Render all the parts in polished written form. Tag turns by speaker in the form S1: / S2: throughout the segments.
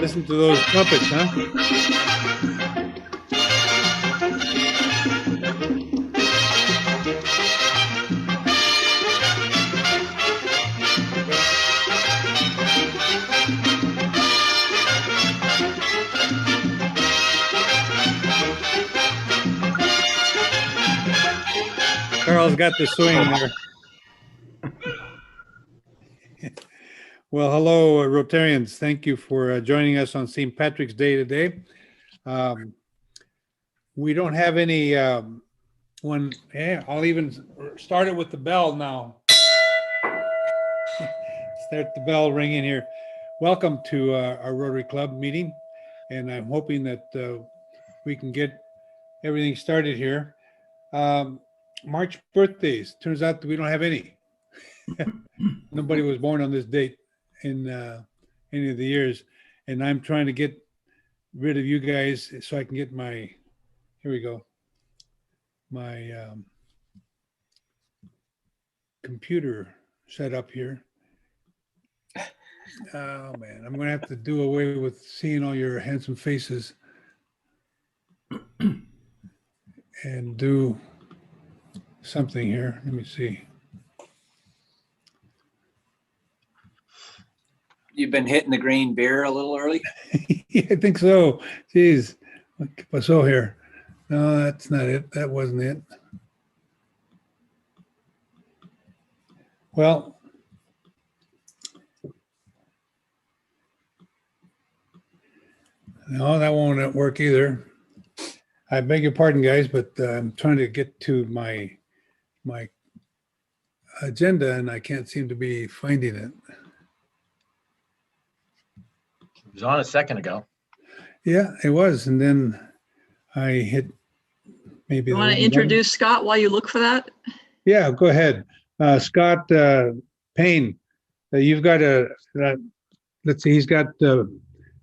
S1: Listen to those trumpets, huh? Carl's got the swing there. Well, hello, Rotarians. Thank you for joining us on St. Patrick's Day today. We don't have any I'll even start it with the bell now. Start the bell ringing here. Welcome to our Rotary Club meeting, and I'm hoping that we can get everything started here. March birthdays. Turns out that we don't have any. Nobody was born on this date in any of the years, and I'm trying to get rid of you guys so I can get my, here we go, my computer set up here. Oh man, I'm gonna have to do away with seeing all your handsome faces and do something here. Let me see.
S2: You've been hitting the green beer a little early?
S1: Yeah, I think so. Jeez, what pasó here? No, that's not it. That wasn't it. Well, no, that won't work either. I beg your pardon, guys, but I'm trying to get to my agenda, and I can't seem to be finding it.
S3: It was on a second ago.
S1: Yeah, it was, and then I hit maybe.
S4: You want to introduce Scott while you look for that?
S1: Yeah, go ahead. Scott Payne, you've got let's see, he's got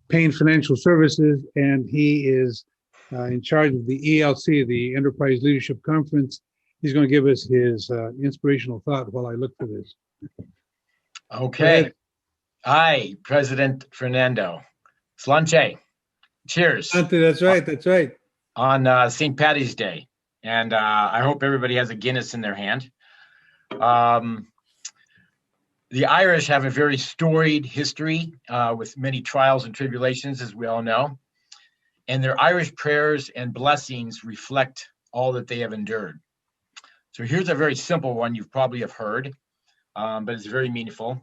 S1: Payne Financial Services, and he is in charge of the ELC, the Enterprise Leadership Conference. He's going to give us his inspirational thought while I look for this.
S3: Okay. Hi, President Fernando. Slanche. Cheers.
S1: That's right. That's right.
S3: On St. Patty's Day. And I hope everybody has a Guinness in their hand. The Irish have a very storied history with many trials and tribulations, as we all know. And their Irish prayers and blessings reflect all that they have endured. So here's a very simple one you probably have heard, but it's very meaningful.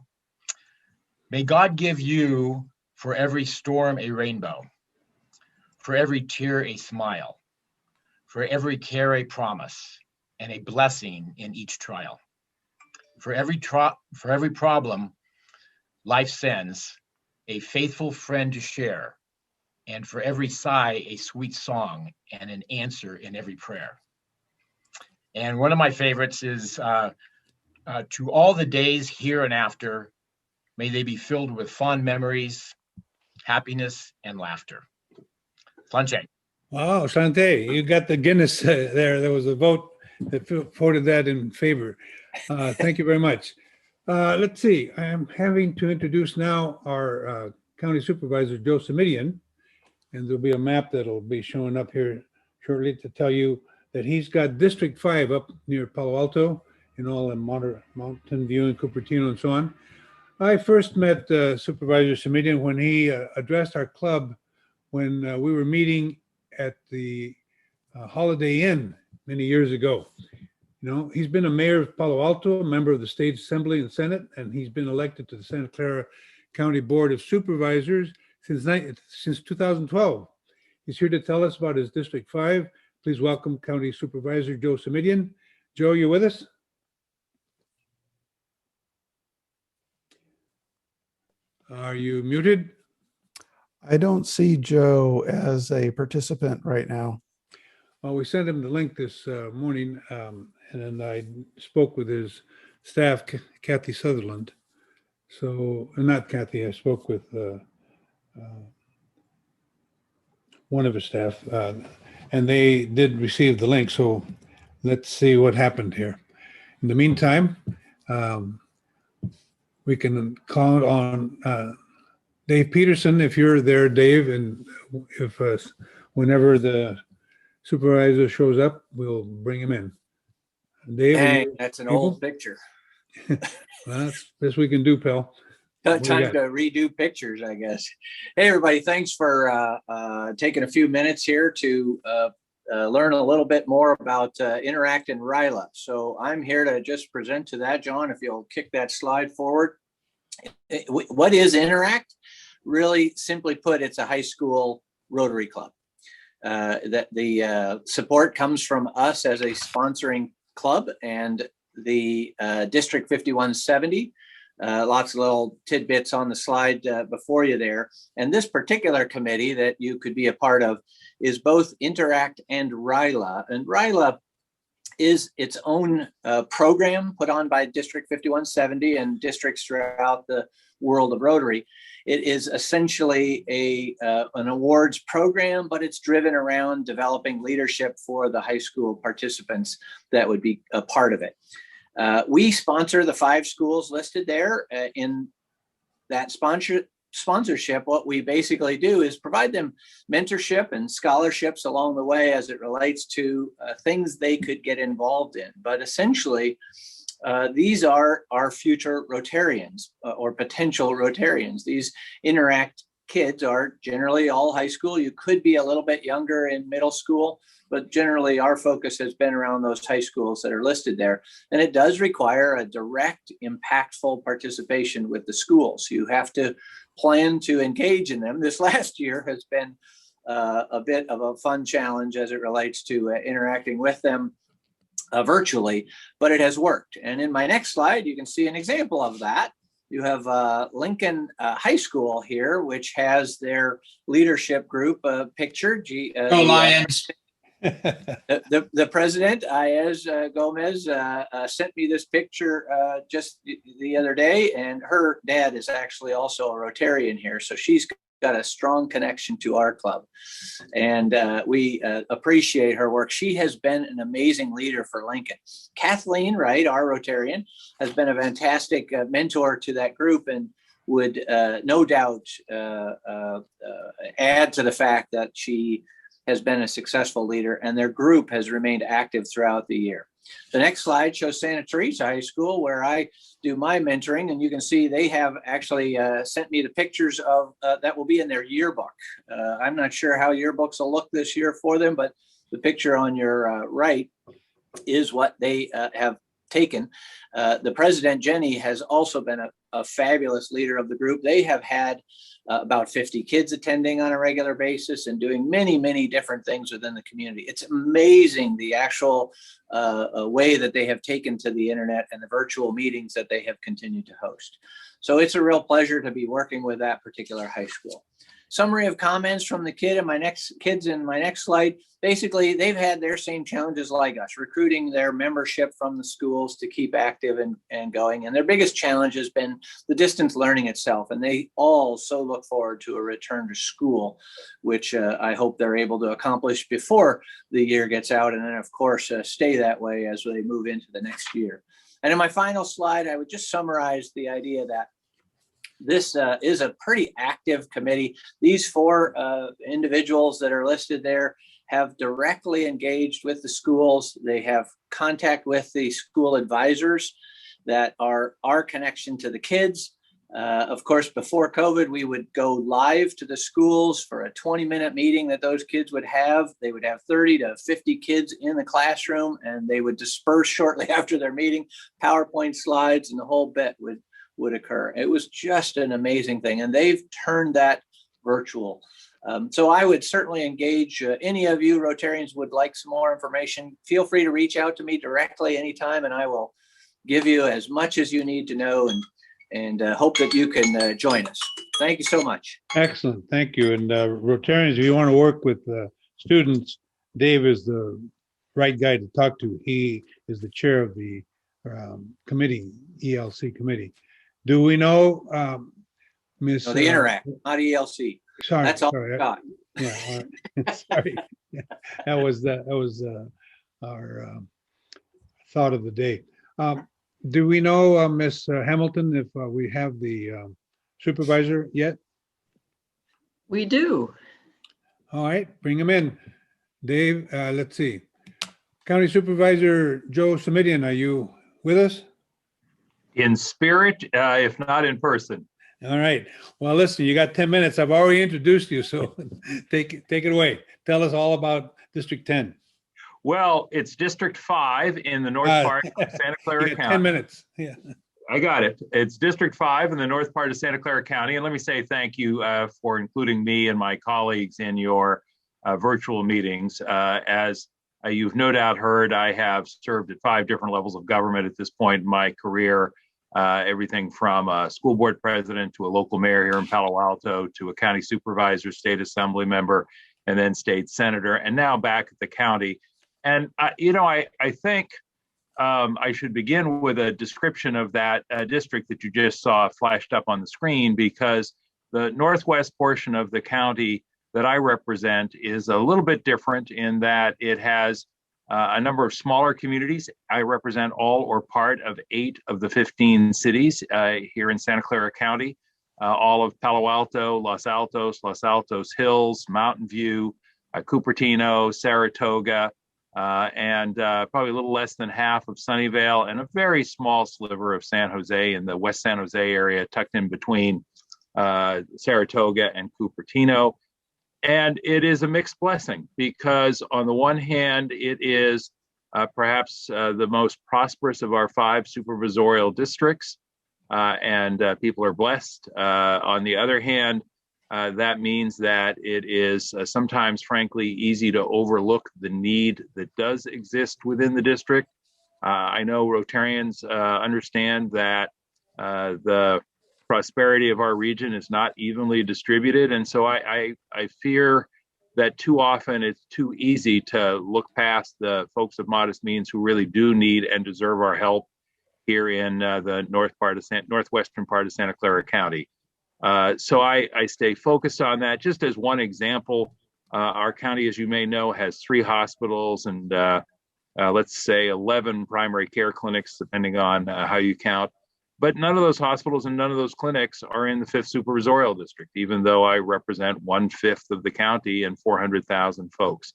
S3: May God give you for every storm a rainbow, for every tear a smile, for every care a promise, and a blessing in each trial. For every problem life sends, a faithful friend to share, and for every sigh a sweet song and an answer in every prayer. And one of my favorites is to all the days here and after, may they be filled with fond memories, happiness, and laughter. Slanche.
S1: Wow, Sante, you got the Guinness there. There was a vote that voted that in favor. Thank you very much. Let's see. I am having to introduce now our County Supervisor, Joe Simidian, and there'll be a map that'll be showing up here shortly to tell you that he's got District 5 up near Palo Alto and all in Mountain View and Cupertino and so on. I first met Supervisor Simidian when he addressed our club when we were meeting at the Holiday Inn many years ago. You know, he's been a mayor of Palo Alto, a member of the State Assembly and Senate, and he's been elected to the Santa Clara County Board of Supervisors since 2012. He's here to tell us about his District 5. Please welcome County Supervisor Joe Simidian. Joe, you with us? Are you muted?
S5: I don't see Joe as a participant right now.
S1: Well, we sent him the link this morning, and then I spoke with his staff, Kathy Sutherland. So, not Kathy, I spoke with one of his staff, and they did receive the link. So let's see what happened here. In the meantime, we can call on Dave Peterson, if you're there, Dave, and if whenever the supervisor shows up, we'll bring him in. Dave, are
S2: Dang,
S1: you
S2: that's an
S1: able?
S2: old picture.
S1: Well, that's best we can do, pal. What do you
S2: Time
S1: got?
S2: to redo pictures, I guess. Hey, everybody, thanks for taking a few minutes here to learn a little bit more about Interact and RILA. So I'm here to just present to that, John, if you'll kick that slide forward. What is Interact? Really simply put, it's a high school Rotary Club. That the support comes from us as a sponsoring club and the District 5170. Lots of little tidbits on the slide before you there. And this particular committee that you could be a part of is both Interact and RILA. And RILA is its own program put on by District 5170 and districts throughout the world of Rotary. It is essentially an awards program, but it's driven around developing leadership for the high school participants that would be a part of it. We sponsor the 5 schools listed there. In that sponsorship, what we basically do is provide them mentorship and scholarships along the way as it relates to things they could get involved in. But essentially, these are our future Rotarians or potential Rotarians. These Interact kids are generally all high school. You could be a little bit younger in middle school, but generally our focus has been around those high schools that are listed there. And it does require a direct, impactful participation with the schools. You have to plan to engage in them. This last year has been a bit of a fun challenge as it relates to interacting with them virtually, but it has worked. And in my next slide, you can see an example of that. You have Lincoln High School here, which has their leadership group pictured.
S6: Go Lions.
S2: The president, Ayaz Gomez, sent me this picture just the other day, and her dad is actually also a Rotarian here. So she's got a strong connection to our club, and we appreciate her work. She has been an amazing leader for Lincoln. Kathleen Wright, our Rotarian, has been a fantastic mentor to that group and would no doubt add to the fact that she has been a successful leader, and their group has remained active throughout the year. The next slide shows Santa Teresa High School, where I do my mentoring, and you can see they have actually sent me the pictures of that will be in their yearbook. I'm not sure how yearbooks will look this year for them, but the picture on your right is what they have taken. The president, Jenny, has also been a fabulous leader of the group. They have had about 50 kids attending on a regular basis and doing many, many different things within the community. It's amazing the actual way that they have taken to the internet and the virtual meetings that they have continued to host. So it's a real pleasure to be working with that particular high school. Summary of comments from the kids in my next slide. Basically, they've had their same challenges like us, recruiting their membership from the schools to keep active and going. And their biggest challenge has been the distance learning itself. And they all so look forward to a return to school, which I hope they're able to accomplish before the year gets out. And then, of course, stay that way as they move into the next year. And in my final slide, I would just summarize the idea that this is a pretty active committee. These 4 individuals that are listed there have directly engaged with the schools. They have contact with the school advisors that are our connection to the kids. Of course, before COVID, we would go live to the schools for a 20-minute meeting that those kids would have. They would have 30 to 50 kids in the classroom, and they would disperse shortly after their meeting. PowerPoint slides and the whole bit would occur. It was just an amazing thing, and they've turned that virtual. So I would certainly engage any of you Rotarians would like some more information. Feel free to reach out to me directly anytime, and I will give you as much as you need to know, and hope that you can join us. Thank you so much.
S1: Excellent, thank you. And Rotarians, if you want to work with students, Dave is the right guy to talk to. He is the chair of the committee, ELC committee. Do we know, Miss?
S2: No, the Interact, not ELC.
S1: Sorry,
S2: That's all
S1: sorry.
S2: I got.
S1: Yeah, all right. Sorry. Yeah, that was our thought of the day. Do we know, Miss Hamilton, if we have the supervisor yet?
S4: We do.
S1: All right, bring him in. Dave, let's see. County Supervisor Joe Simidian, are you with us?
S6: In spirit, if not in person.
S1: All right. Well, listen, you got 10 minutes. I've already introduced you, so take it away. Tell us all about District 10.
S6: Well, it's District 5 in the north part of Santa Clara
S1: You got
S6: County.
S1: 10 minutes. Yeah.
S6: I got it. It's District 5 in the north part of Santa Clara County. And let me say thank you for including me and my colleagues in your virtual meetings. As you've no doubt heard, I have served at 5 different levels of government at this point in my career. Everything from a school board president to a local mayor here in Palo Alto to a county supervisor, state assembly member, and then state senator, and now back at the county. And, I think I should begin with a description of that district that you just saw flashed up on the screen, because the northwest portion of the county that I represent is a little bit different in that it has a number of smaller communities. I represent all or part of 8 of the 15 cities here in Santa Clara County, all of Palo Alto, Los Altos Hills, Mountain View, Cupertino, Saratoga, and probably a little less than half of Sunnyvale, and a very small sliver of San Jose in the West San Jose area, tucked in between Saratoga and Cupertino. And it is a mixed blessing because on the one hand, it is perhaps the most prosperous of our 5 supervisorial districts, and people are blessed. On the other hand, that means that it is sometimes, frankly, easy to overlook the need that does exist within the district. I know Rotarians understand that the prosperity of our region is not evenly distributed. And so I fear that too often it's too easy to look past the folks of modest means who really do need and deserve our help here in the northwestern part of Santa Clara County. So I stay focused on that. Just as one example, our county, as you may know, has 3 hospitals and let's say 11 primary care clinics, depending on how you count. But none of those hospitals and none of those clinics are in the 5th supervisorial district, even though I represent 1/5 of the county and 400,000 folks.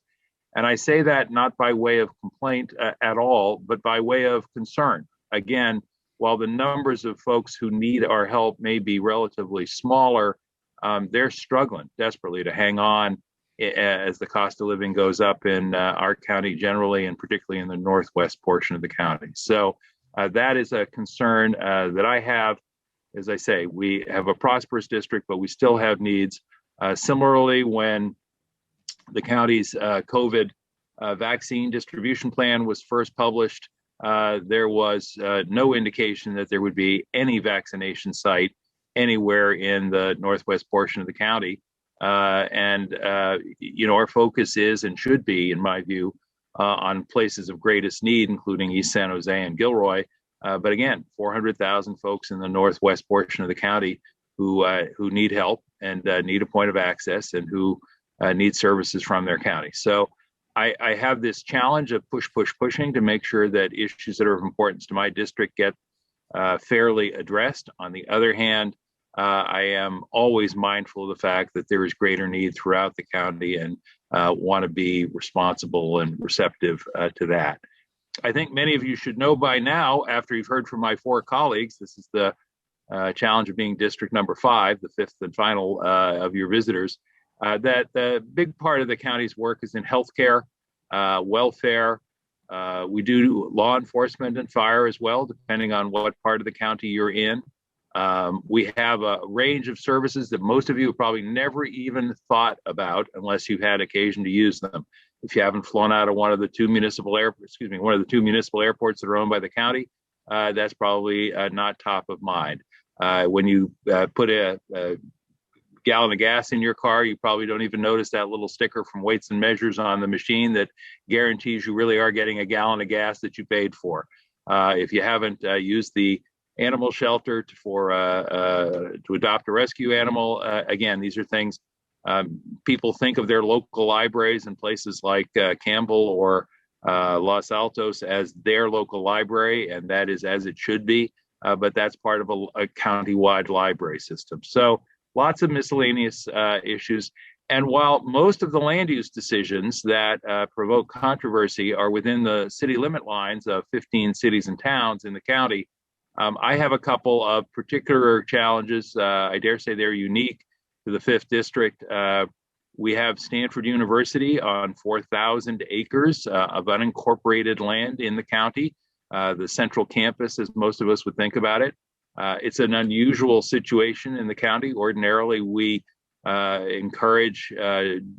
S6: And I say that not by way of complaint at all, but by way of concern. Again, while the numbers of folks who need our help may be relatively smaller, they're struggling desperately to hang on as the cost of living goes up in our county generally, and particularly in the northwest portion of the county. So that is a concern that I have. As I say, we have a prosperous district, but we still have needs. Similarly, when the county's COVID vaccine distribution plan was first published, there was no indication that there would be any vaccination site anywhere in the northwest portion of the county. Our focus is and should be, in my view, on places of greatest need, including East San Jose and Gilroy. But again, 400,000 folks in the northwest portion of the county who need help and need a point of access and who need services from their county. So I have this challenge of pushing to make sure that issues that are of importance to my district get fairly addressed. On the other hand, I am always mindful of the fact that there is greater need throughout the county and want to be responsible and receptive to that. I think many of you should know by now, after you've heard from my 4 colleagues, this is the challenge of being district number 5, the 5th and final of your visitors, that the big part of the county's work is in healthcare, welfare. We do law enforcement and fire as well, depending on what part of the county you're in. We have a range of services that most of you have probably never even thought about unless you've had occasion to use them. If you haven't flown out of one of the 2 municipal airports that are owned by the county, that's probably not top of mind. When you put a gallon of gas in your car, you probably don't even notice that little sticker from Weights and Measures on the machine that guarantees you really are getting a gallon of gas that you paid for. If you haven't used the animal shelter to adopt a rescue animal, again, these are things people think of their local libraries in places like Campbell or Los Altos as their local library, and that is as it should be, but that's part of a county-wide library system. So lots of miscellaneous issues. And while most of the land use decisions that provoke controversy are within the city limit lines of 15 cities and towns in the county, I have a couple of particular challenges. I dare say they're unique to the 5th District. We have Stanford University on 4,000 acres of unincorporated land in the county, the central campus, as most of us would think about it. It's an unusual situation in the county. Ordinarily, we encourage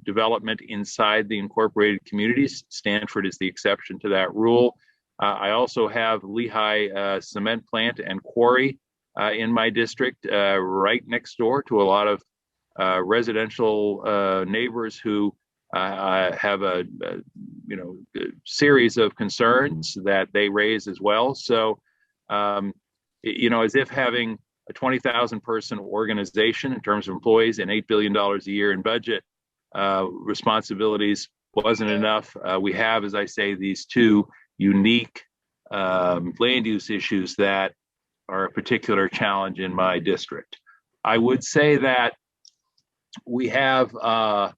S6: development inside the incorporated communities. Stanford is the exception to that rule. I also have Lehigh cement plant and quarry in my district, right next door to a lot of residential neighbors who have a series of concerns that they raise as well. So, as if having a 20,000 person organization in terms of employees and $8 billion a year in budget responsibilities wasn't enough. We have, as I say, these two unique land use issues that are a particular challenge in my district. I would say that we have all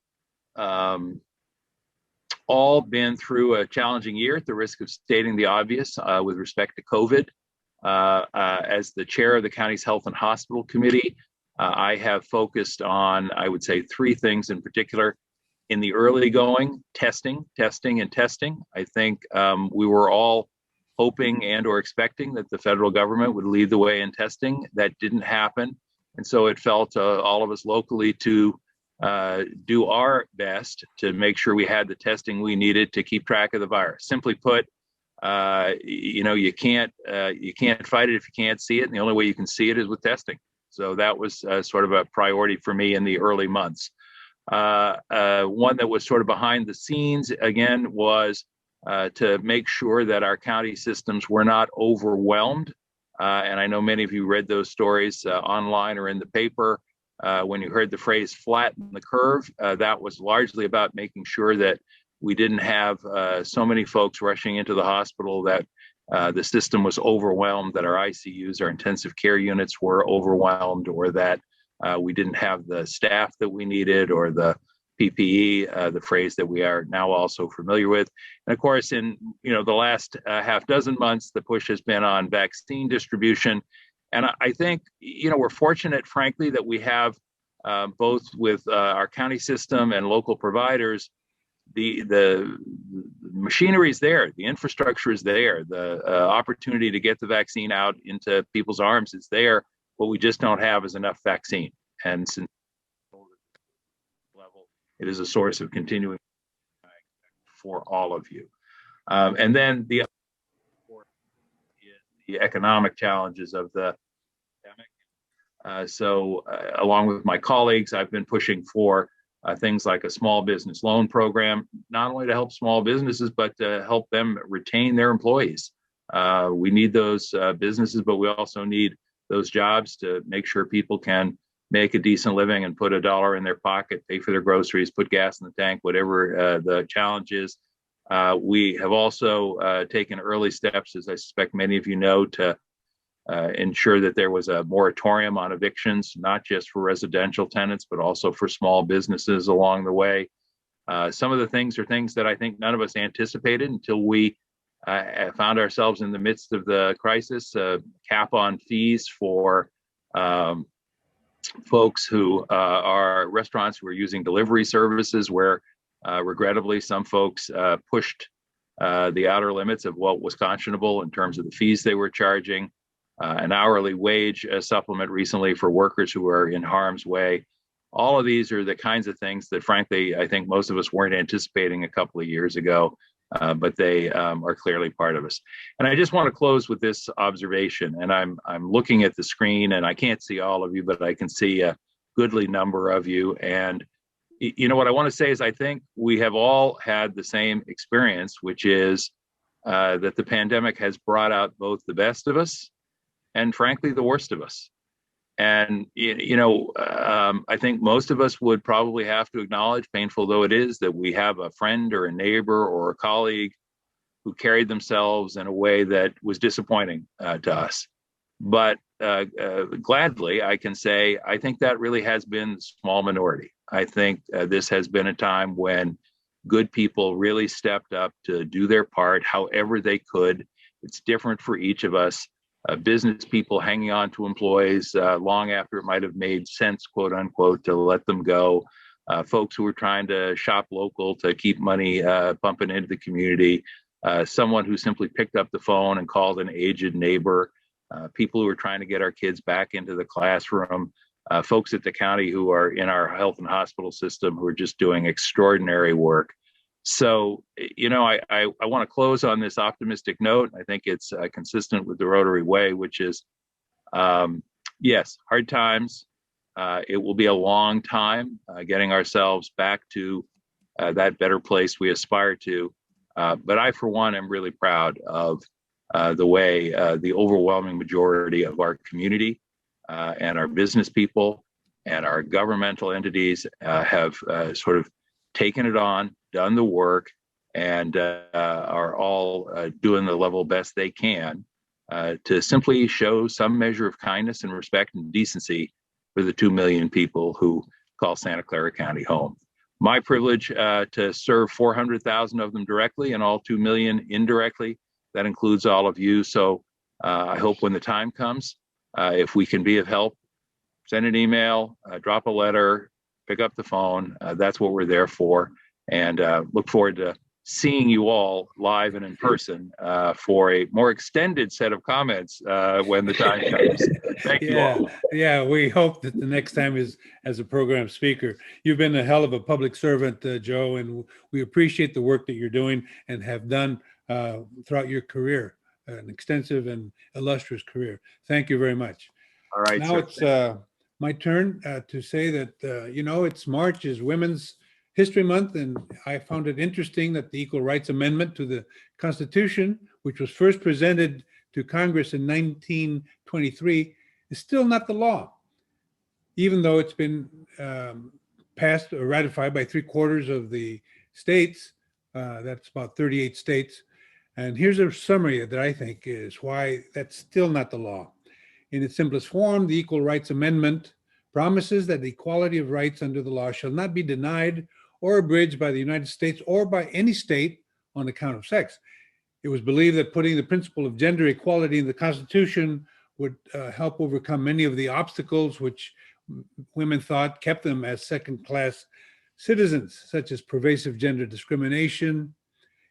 S6: been through a challenging year, at the risk of stating the obvious, with respect to COVID. As the chair of the county's Health and Hospital Committee, I have focused on, I would say, 3 things in particular. In the early going, testing. I think we were all hoping and or expecting that the federal government would lead the way in testing. That didn't happen. And so it fell to all of us locally to do our best to make sure we had the testing we needed to keep track of the virus. Simply put, you can't fight it if you can't see it. And the only way you can see it is with testing. So that was sort of a priority for me in the early months. One that was sort of behind the scenes, again, was to make sure that our county systems were not overwhelmed. And I know many of you read those stories online or in the paper. When you heard the phrase flatten the curve, that was largely about making sure that we didn't have so many folks rushing into the hospital that the system was overwhelmed, that our ICUs, our intensive care units were overwhelmed, or that we didn't have the staff that we needed, or the PPE, the phrase that we are now also familiar with. And of course, in the last half dozen months, the push has been on vaccine distribution. And I think we're fortunate, frankly, that we have both with our county system and local providers, the machinery is there, the infrastructure is there, the opportunity to get the vaccine out into people's arms is there. What we just don't have is enough vaccine. And since level, it is a source of continuing for all of you. And then the economic challenges of the pandemic. So along with my colleagues, I've been pushing for things like a small business loan program, not only to help small businesses, but to help them retain their employees. We need those businesses, but we also need those jobs to make sure people can make a decent living and put $1 in their pocket, pay for their groceries, put gas in the tank, whatever the challenge is. We have also taken early steps, as I suspect many of you know, to ensure that there was a moratorium on evictions, not just for residential tenants, but also for small businesses along the way. Some of the things are things that I think none of us anticipated until we found ourselves in the midst of the crisis. Cap on fees for folks who are restaurants who are using delivery services, where regrettably some folks pushed the outer limits of what was conscionable in terms of the fees they were charging. An hourly wage supplement recently for workers who are in harm's way. All of these are the kinds of things that, frankly, I think most of us weren't anticipating a couple of years ago, but they are clearly part of us. And I just want to close with this observation. And I'm looking at the screen, and I can't see all of you, but I can see a goodly number of you. And what I want to say is I think we have all had the same experience, which is that the pandemic has brought out both the best of us and, frankly, the worst of us. And, I think most of us would probably have to acknowledge, painful though it is, that we have a friend or a neighbor or a colleague who carried themselves in a way that was disappointing to us. But gladly, I can say, I think that really has been the small minority. I think this has been a time when good people really stepped up to do their part however they could. It's different for each of us. Business people hanging on to employees long after it might have made sense, quote unquote, to let them go. Folks who were trying to shop local to keep money pumping into the community. Someone who simply picked up the phone and called an aged neighbor. People who are trying to get our kids back into the classroom. Folks at the county who are in our health and hospital system who are just doing extraordinary work. So, I want to close on this optimistic note. I think it's consistent with the Rotary way, which is, yes, hard times. It will be a long time getting ourselves back to that better place we aspire to. But I, for one, am really proud of the way the overwhelming majority of our community and our business people and our governmental entities have sort of taken it on, done the work, and are all doing the level best they can to simply show some measure of kindness and respect and decency for the 2 million people who call Santa Clara County home. My privilege to serve 400,000 of them directly and all 2 million indirectly. That includes all of you. So I hope when the time comes, if we can be of help, send an email, drop a letter, pick up the phone. That's what we're there for. And look forward to seeing you all live and in person for a more extended set of comments when the time comes. Thank you all.
S1: Yeah, we hope that the next time is as a program speaker. You've been a hell of a public servant, Joe, and we appreciate the work that you're doing and have done throughout your career, an extensive and illustrious career. Thank you very much.
S6: All right.
S1: Now it's my turn to say that, it's March is Women's History Month, and I found it interesting that the Equal Rights Amendment to the Constitution, which was first presented to Congress in 1923, is still not the law, even though it's been passed or ratified by 3/4 of the states. That's about 38 states. And here's a summary that I think is why that's still not the law. In its simplest form, the Equal Rights Amendment promises that the equality of rights under the law shall not be denied or abridged by the United States or by any state on account of sex. It was believed that putting the principle of gender equality in the Constitution would help overcome many of the obstacles which women thought kept them as second-class citizens, such as pervasive gender discrimination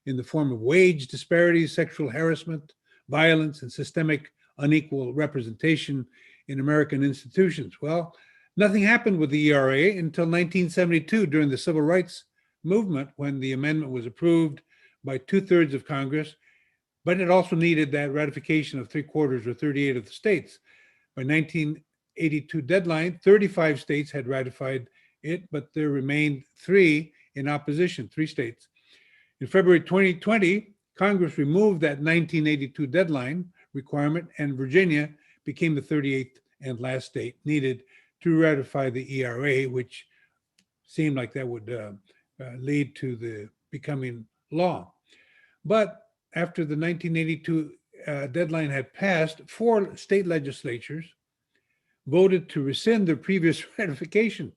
S1: in the form of wage disparities, sexual harassment, violence, and systemic unequal representation in American institutions. Well, nothing happened with the ERA until 1972 during the Civil Rights Movement, when the amendment was approved by 2/3 of Congress, but it also needed that ratification of 3/4 or 38 of the states. By 1982 deadline, 35 states had ratified it, but there remained 3 in opposition, 3 states. In February 2020, Congress removed that 1982 deadline requirement, and Virginia became the 38th and last state needed to ratify the ERA, which seemed like that would lead to the becoming law. But after the 1982 deadline had passed, 4 state legislatures voted to rescind their previous ratification.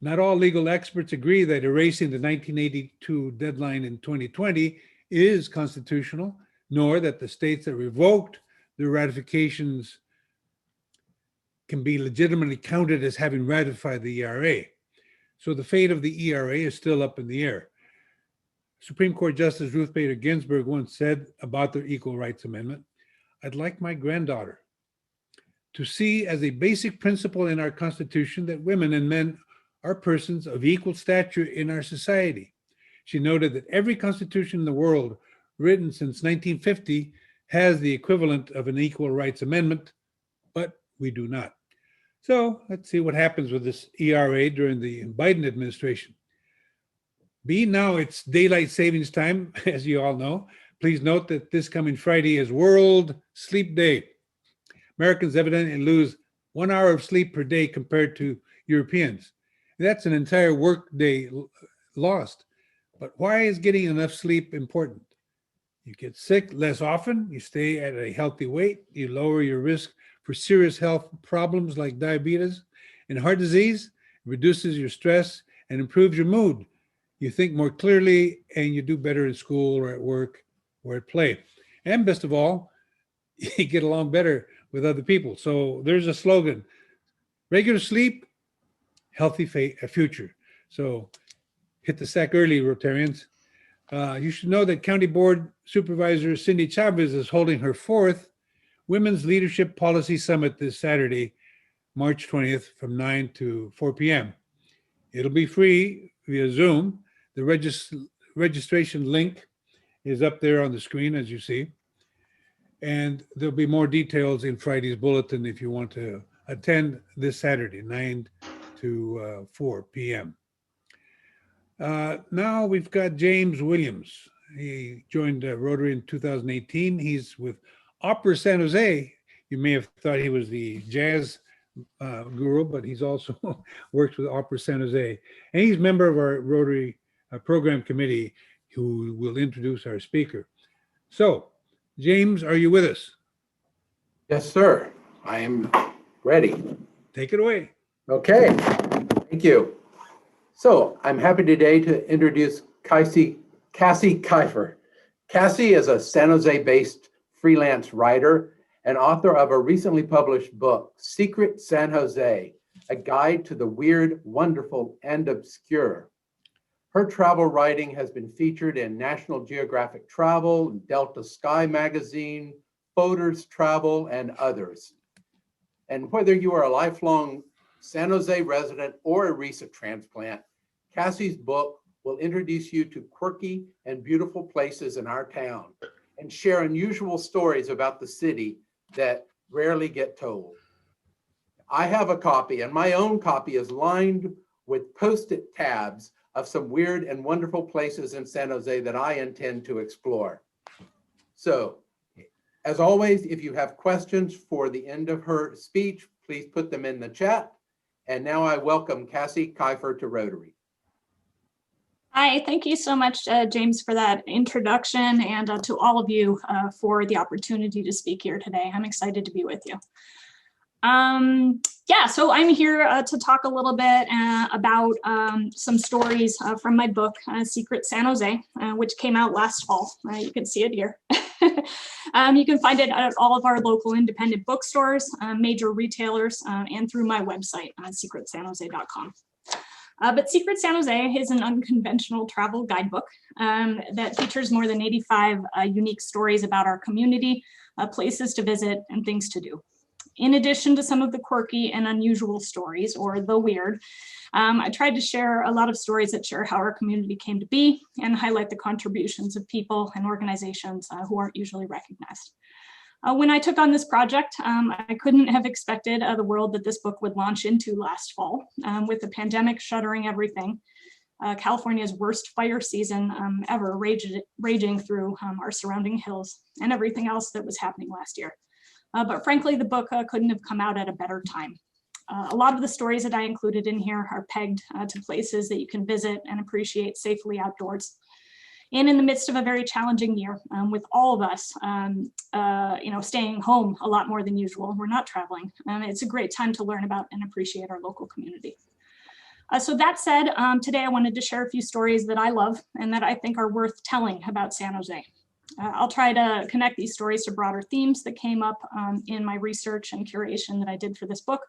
S1: Not all legal experts agree that erasing the 1982 deadline in 2020 is constitutional, nor that the states that revoked their ratifications can be legitimately counted as having ratified the ERA. So the fate of the ERA is still up in the air. Supreme Court Justice Ruth Bader Ginsburg once said about the Equal Rights Amendment, "I'd like my granddaughter to see as a basic principle in our Constitution that women and men are persons of equal stature in our society." She noted that every constitution in the world written since 1950 has the equivalent of an Equal Rights Amendment, but we do not. So let's see what happens with this ERA during the Biden administration. Now it's daylight savings time, as you all know. Please note that this coming Friday is World Sleep Day. Americans evidently lose 1 hour of sleep per day compared to Europeans. That's an entire work day lost. But why is getting enough sleep important? You get sick less often, you stay at a healthy weight, you lower your risk for serious health problems like diabetes and heart disease. It reduces your stress and improves your mood. You think more clearly and you do better in school or at work or at play. And best of all, you get along better with other people. So there's a slogan: regular sleep, healthy future. So hit the sack early, Rotarians. You should know that County Board Supervisor Cindy Chavez is holding her 4th Women's Leadership Policy Summit this Saturday, March 20th from 9 to 4 p.m. It'll be free via Zoom. The registration link is up there on the screen, as you see. And there'll be more details in Friday's bulletin if you want to attend this Saturday, 9 to 4 p.m. Now we've got James Williams. He joined Rotary in 2018. He's with Opera San Jose. You may have thought he was the jazz guru, but he's also works with Opera San Jose. And he's a member of our Rotary program committee who will introduce our speaker. So, James, are you with us?
S7: Yes, sir. I am ready.
S1: Take it away.
S7: Okay, thank you. So I'm happy today to introduce Cassie Kifer. Cassie is a San Jose-based freelance writer and author of a recently published book, Secret San Jose, a guide to the weird, wonderful, and obscure. Her travel writing has been featured in National Geographic Travel, Delta Sky Magazine, Boaters Travel, and others. And whether you are a lifelong San Jose resident or a recent transplant, Cassie's book will introduce you to quirky and beautiful places in our town and share unusual stories about the city that rarely get told. I have a copy, and my own copy is lined with Post-it tabs of some weird and wonderful places in San Jose that I intend to explore. So, as always, if you have questions for the end of her speech, please put them in the chat. And now I welcome Cassie Kifer to Rotary.
S8: Hi, thank you so much, James, for that introduction, and to all of you for the opportunity to speak here today. I'm excited to be with you. Yeah, so I'm here to talk a little bit about some stories from my book, Secret San Jose, which came out last fall. You can see it here. You can find it at all of our local independent bookstores, major retailers, and through my website, secretsanjose.com. But Secret San Jose is an unconventional travel guidebook that features more than 85 unique stories about our community, places to visit, and things to do. In addition to some of the quirky and unusual stories, or the weird, I tried to share a lot of stories that share how our community came to be and highlight the contributions of people and organizations who aren't usually recognized. When I took on this project, I couldn't have expected the world that this book would launch into last fall, with the pandemic shuttering everything. California's worst fire season ever raging through our surrounding hills and everything else that was happening last year. But frankly, the book couldn't have come out at a better time. A lot of the stories that I included in here are pegged to places that you can visit and appreciate safely outdoors. And in the midst of a very challenging year, with all of us, staying home a lot more than usual, we're not traveling. It's a great time to learn about and appreciate our local community. So that said, today I wanted to share a few stories that I love and that I think are worth telling about San Jose. I'll try to connect these stories to broader themes that came up in my research and curation that I did for this book,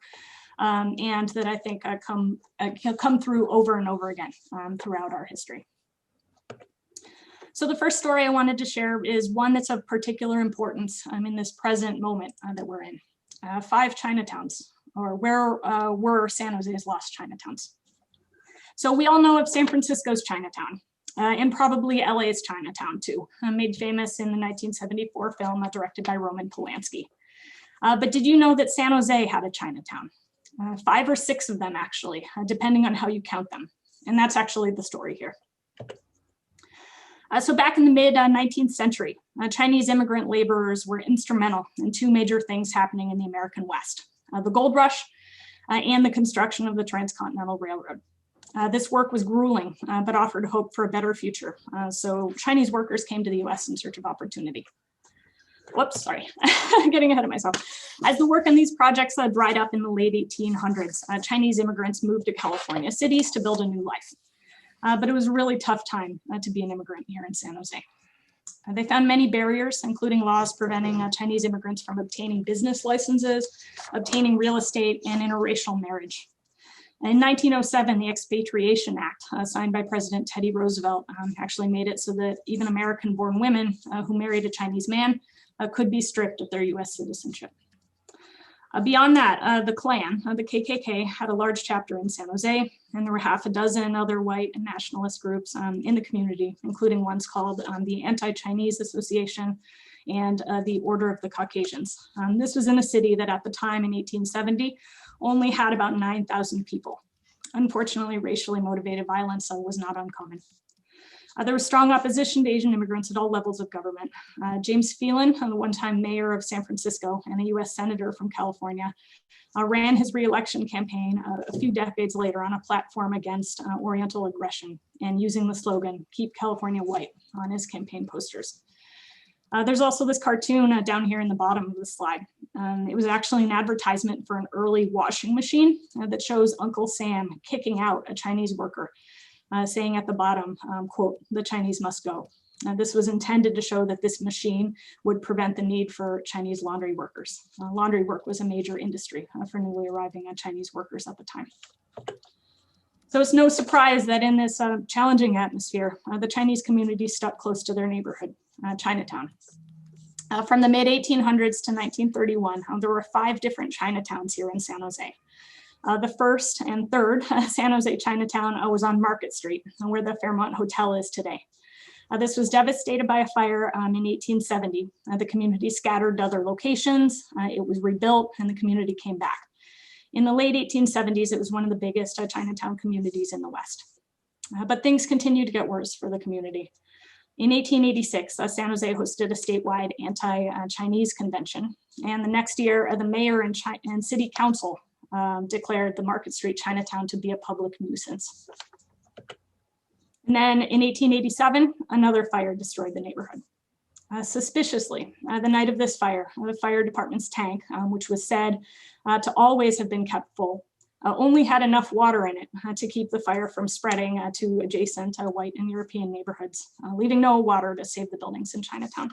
S8: and that I think come through over and over again throughout our history. So the first story I wanted to share is one that's of particular importance in this present moment that we're in. 5 Chinatowns, or where were San Jose's lost Chinatowns? So we all know of San Francisco's Chinatown, and probably LA's Chinatown too, made famous in the 1974 film directed by Roman Polanski. But did you know that San Jose had a Chinatown? 5 or 6 of them actually, depending on how you count them. And that's actually the story here. So back in the mid-19th century, Chinese immigrant laborers were instrumental in 2 major things happening in the American West, the gold rush and the construction of the Transcontinental Railroad. This work was grueling, but offered hope for a better future. So Chinese workers came to the US in search of opportunity. Whoops, sorry, getting ahead of myself. As the work on these projects dried up in the late 1800s, Chinese immigrants moved to California cities to build a new life. But it was a really tough time to be an immigrant here in San Jose. They found many barriers, including laws preventing Chinese immigrants from obtaining business licenses, obtaining real estate, and interracial marriage. In 1907, the Expatriation Act, signed by President Teddy Roosevelt, actually made it so that even American-born women who married a Chinese man could be stripped of their US citizenship. Beyond that, the Klan, the KKK, had a large chapter in San Jose, and there were half a dozen other white and nationalist groups in the community, including ones called the Anti-Chinese Association and the Order of the Caucasians. This was in a city that at the time in 1870 only had about 9,000 people. Unfortunately, racially motivated violence was not uncommon. There was strong opposition to Asian immigrants at all levels of government. James Phelan, the one-time mayor of San Francisco and a US senator from California, ran his re-election campaign a few decades later on a platform against Oriental aggression and using the slogan, "Keep California White," on his campaign posters. There's also this cartoon down here in the bottom of the slide. It was actually an advertisement for an early washing machine that shows Uncle Sam kicking out a Chinese worker, saying at the bottom, quote, "The Chinese must go." This was intended to show that this machine would prevent the need for Chinese laundry workers. Laundry work was a major industry for newly arriving Chinese workers at the time. So it's no surprise that in this challenging atmosphere, the Chinese community stuck close to their neighborhood, Chinatown. From the mid-1800s to 1931, there were 5 different Chinatowns here in San Jose. The first and third San Jose Chinatown was on Market Street, where the Fairmont Hotel is today. This was devastated by a fire in 1870. The community scattered to other locations. It was rebuilt and the community came back. In the late 1870s, it was one of the biggest Chinatown communities in the West. But things continued to get worse for the community. In 1886, San Jose hosted a statewide anti-Chinese convention. And the next year, the mayor and city council declared the Market Street Chinatown to be a public nuisance. And then in 1887, another fire destroyed the neighborhood. Suspiciously, the night of this fire, the fire department's tank, which was said to always have been kept full, only had enough water in it to keep the fire from spreading to adjacent white and European neighborhoods, leaving no water to save the buildings in Chinatown.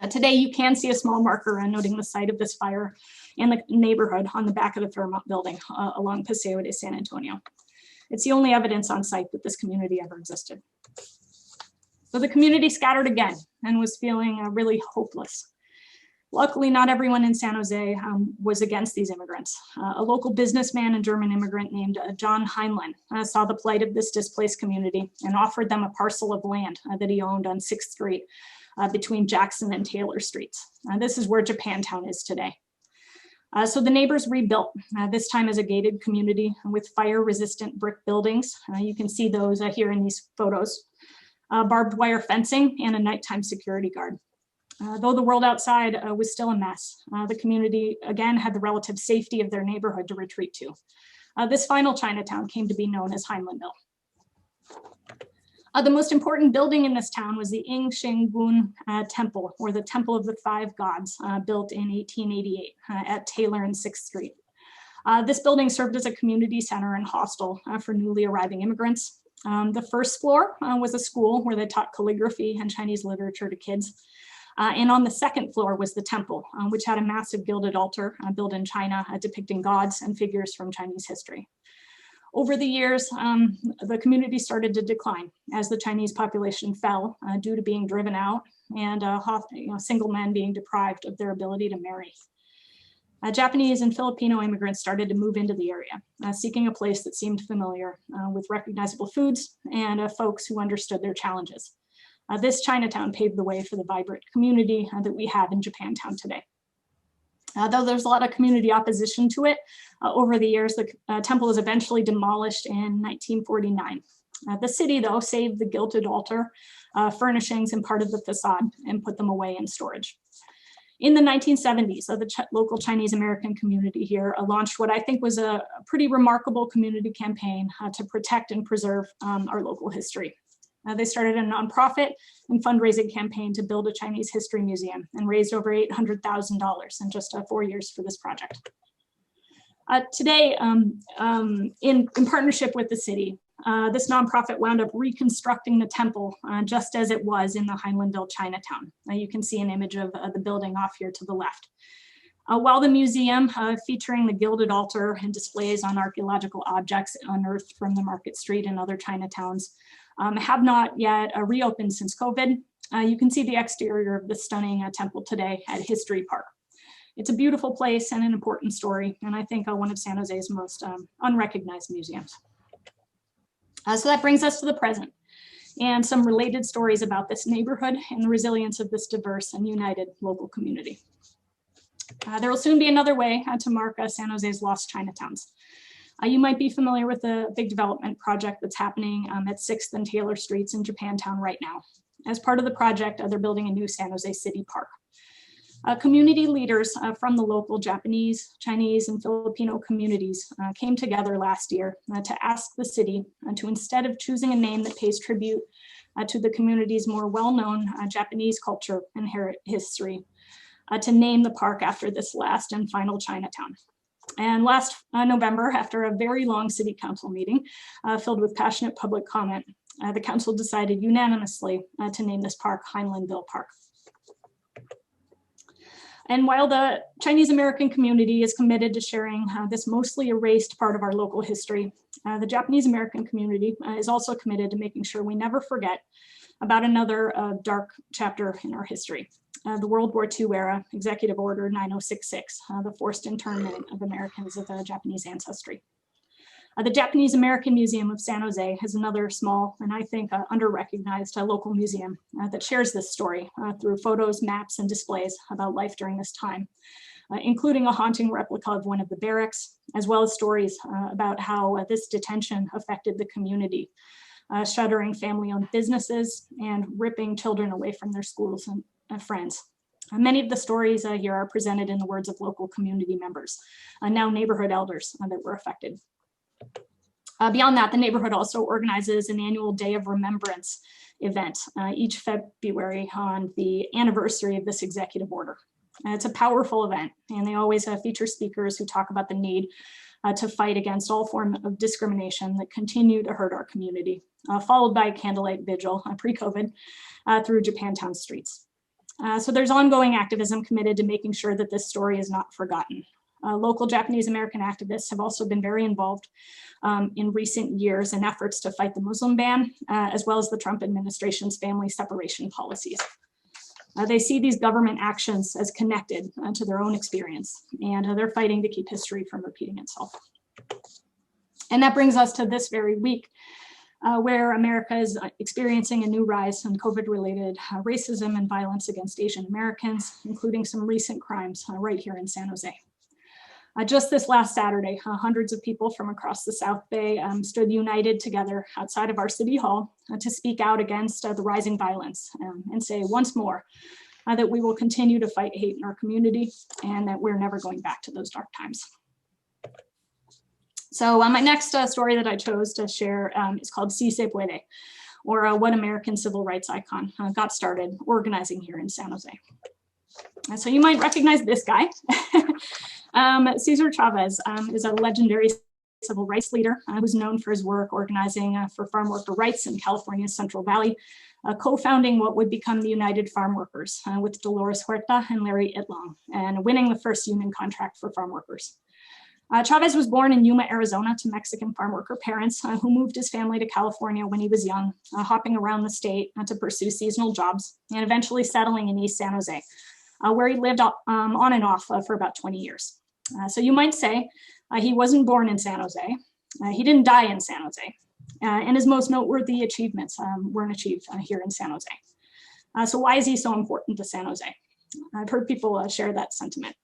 S8: Today, you can see a small marker noting the site of this fire and the neighborhood on the back of the Fairmont building along Paseo de San Antonio. It's the only evidence on site that this community ever existed. So the community scattered again and was feeling really hopeless. Luckily, not everyone in San Jose was against these immigrants. A local businessman and German immigrant named John Heinlein saw the plight of this displaced community and offered them a parcel of land that he owned on 6th Street between Jackson and Taylor Streets. This is where Japantown is today. So the neighbors rebuilt, this time as a gated community with fire-resistant brick buildings. You can see those here in these photos. Barbed wire fencing and a nighttime security guard. Though the world outside was still a mess, the community again had the relative safety of their neighborhood to retreat to. This final Chinatown came to be known as Heinleinville. The most important building in this town was the Ing Shing Bun Temple, or the Temple of the Five Gods, built in 1888 at Taylor and 6th Street. This building served as a community center and hostel for newly arriving immigrants. The first floor was a school where they taught calligraphy and Chinese literature to kids. And on the second floor was the temple, which had a massive gilded altar built in China depicting gods and figures from Chinese history. Over the years, the community started to decline as the Chinese population fell due to being driven out and single men being deprived of their ability to marry. Japanese and Filipino immigrants started to move into the area, seeking a place that seemed familiar with recognizable foods and folks who understood their challenges. This Chinatown paved the way for the vibrant community that we have in Japantown today. Though there's a lot of community opposition to it, over the years, the temple was eventually demolished in 1949. The city, though, saved the gilded altar, furnishings, and part of the facade and put them away in storage. In the 1970s, the local Chinese American community here launched what I think was a pretty remarkable community campaign to protect and preserve our local history. They started a nonprofit and fundraising campaign to build a Chinese history museum and raised over $800,000 in just 4 years for this project. Today, in partnership with the city, this nonprofit wound up reconstructing the temple just as it was in the Heinleinville Chinatown. You can see an image of the building off here to the left. While the museum, featuring the gilded altar and displays on archaeological objects unearthed from the Market Street and other Chinatowns, have not yet reopened since COVID, you can see the exterior of the stunning temple today at History Park. It's a beautiful place and an important story, and I think one of San Jose's most unrecognized museums. So that brings us to the present and some related stories about this neighborhood and the resilience of this diverse and united local community. There will soon be another way to mark San Jose's lost Chinatowns. You might be familiar with the big development project that's happening at 6th and Taylor Streets in Japantown right now. As part of the project, they're building a new San Jose City Park. Community leaders from the local Japanese, Chinese, and Filipino communities came together last year to ask the city to, instead of choosing a name that pays tribute to the community's more well-known Japanese culture and history, to name the park after this last and final Chinatown. And last November, after a very long city council meeting filled with passionate public comment, the council decided unanimously to name this park Heinleinville Park. And while the Chinese American community is committed to sharing this mostly erased part of our local history, the Japanese American community is also committed to making sure we never forget about another dark chapter in our history. The World War II era Executive Order 9066, the forced internment of Americans of Japanese ancestry. The Japanese American Museum of San Jose has another small and I think under-recognized local museum that shares this story through photos, maps, and displays about life during this time, including a haunting replica of one of the barracks, as well as stories about how this detention affected the community, shuttering family-owned businesses and ripping children away from their schools and friends. Many of the stories here are presented in the words of local community members, now neighborhood elders that were affected. Beyond that, the neighborhood also organizes an annual Day of Remembrance event each February on the anniversary of this executive order. It's a powerful event, and they always feature speakers who talk about the need to fight against all forms of discrimination that continue to hurt our community, followed by a candlelight vigil pre-COVID through Japantown streets. So there's ongoing activism committed to making sure that this story is not forgotten. Local Japanese American activists have also been very involved in recent years in efforts to fight the Muslim ban, as well as the Trump administration's family separation policies. They see these government actions as connected to their own experience, and they're fighting to keep history from repeating itself. And that brings us to this very week, where America is experiencing a new rise in COVID-related racism and violence against Asian Americans, including some recent crimes right here in San Jose. Just this last Saturday, hundreds of people from across the South Bay stood united together outside of our city hall to speak out against the rising violence and say once more that we will continue to fight hate in our community and that we're never going back to those dark times. So my next story that I chose to share is called Si Se Puede, or what American civil rights icon got started organizing here in San Jose. So you might recognize this guy. Cesar Chavez is a legendary civil rights leader who's known for his work organizing for farm worker rights in California's Central Valley, co-founding what would become the United Farm Workers with Dolores Huerta and Larry Itlong, and winning the first union contract for farm workers. Chavez was born in Yuma, Arizona to Mexican farm worker parents who moved his family to California when he was young, hopping around the state to pursue seasonal jobs and eventually settling in East San Jose, where he lived on and off for about 20 years. So you might say he wasn't born in San Jose, he didn't die in San Jose, and his most noteworthy achievements weren't achieved here in San Jose. So why is he so important to San Jose? I've heard people share that sentiment.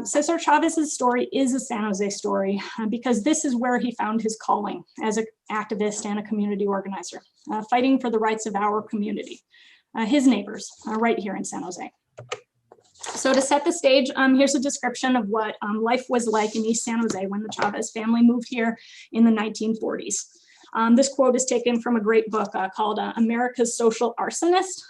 S8: Cesar Chavez's story is a San Jose story because this is where he found his calling as an activist and a community organizer, fighting for the rights of our community, his neighbors, right here in San Jose. So to set the stage, here's a description of what life was like in East San Jose when the Chavez family moved here in the 1940s. This quote is taken from a great book called America's Social Arsonist,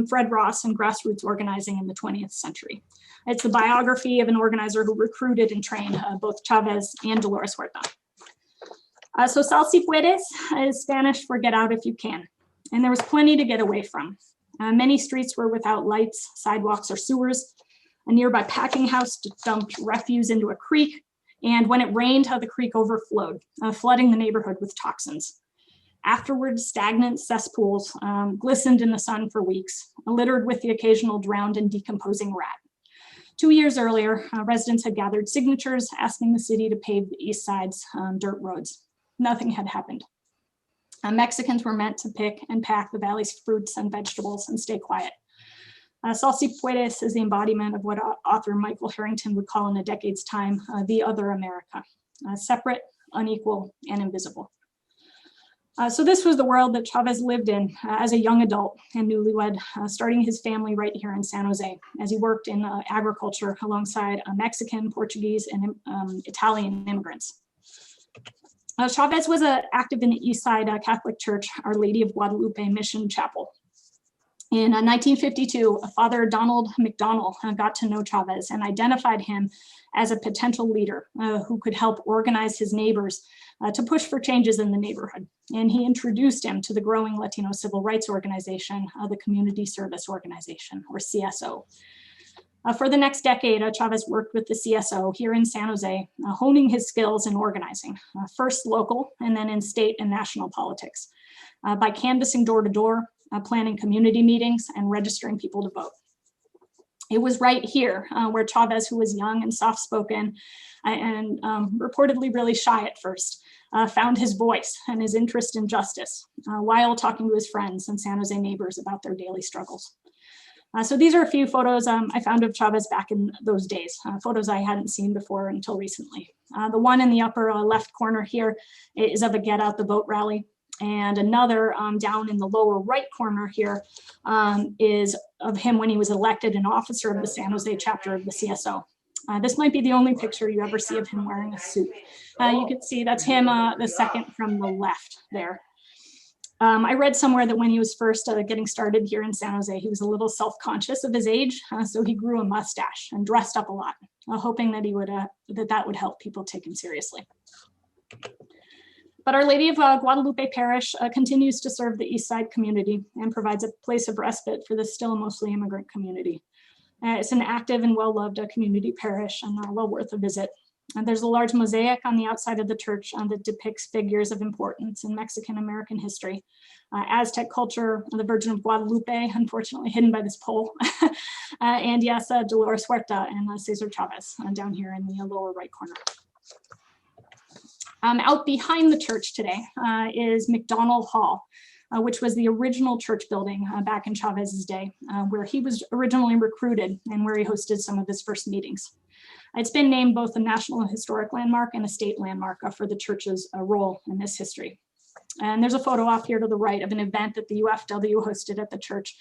S8: Fred Ross and Grassroots Organizing in the 20th Century. It's the biography of an organizer who recruited and trained both Chavez and Dolores Huerta. So sal si puedes is Spanish for get out if you can. And there was plenty to get away from. Many streets were without lights, sidewalks, or sewers. A nearby packing house dumped refuse into a creek. And when it rained, the creek overflowed, flooding the neighborhood with toxins. Afterwards, stagnant cesspools glistened in the sun for weeks, littered with the occasional drowned and decomposing rat. 2 years earlier, residents had gathered signatures asking the city to pave the east side's dirt roads. Nothing had happened. Mexicans were meant to pick and pack the valley's fruits and vegetables and stay quiet. Sal si puedes is the embodiment of what author Michael Harrington would call in a decade's time, the other America, separate, unequal, and invisible. So this was the world that Chavez lived in as a young adult and newlywed, starting his family right here in San Jose as he worked in agriculture alongside Mexican, Portuguese, and Italian immigrants. Chavez was active in the East Side Catholic Church, Our Lady of Guadalupe Mission Chapel. In 1952, Father Donald McDonnell got to know Chavez and identified him as a potential leader who could help organize his neighbors to push for changes in the neighborhood. And he introduced him to the growing Latino civil rights organization, the Community Service Organization, or CSO. For the next decade, Chavez worked with the CSO here in San Jose, honing his skills in organizing, first local and then in state and national politics, by canvassing door to door, planning community meetings, and registering people to vote. It was right here where Chavez, who was young and soft-spoken and reportedly really shy at first, found his voice and his interest in justice while talking to his friends and San Jose neighbors about their daily struggles. So these are a few photos I found of Chavez back in those days, photos I hadn't seen before until recently. The one in the upper left corner here is of a Get Out the Vote rally. And another down in the lower right corner here is of him when he was elected an officer of the San Jose chapter of the CSO. This might be the only picture you ever see of him wearing a suit. You can see that's him, the second from the left there. I read somewhere that when he was first getting started here in San Jose, he was a little self-conscious of his age, so he grew a mustache and dressed up a lot, hoping that he would that would help people take him seriously. But Our Lady of Guadalupe Parish continues to serve the East Side community and provides a place of respite for the still mostly immigrant community. It's an active and well-loved community parish and well worth a visit. And there's a large mosaic on the outside of the church that depicts figures of importance in Mexican-American history. Aztec culture, the Virgin of Guadalupe, unfortunately hidden by this pole, and yes, Dolores Huerta and Cesar Chavez down here in the lower right corner. Out behind the church today is McDonnell Hall, which was the original church building back in Chavez's day, where he was originally recruited and where he hosted some of his first meetings. It's been named both a National Historic Landmark and a state landmark for the church's role in this history. And there's a photo off here to the right of an event that the UFW hosted at the church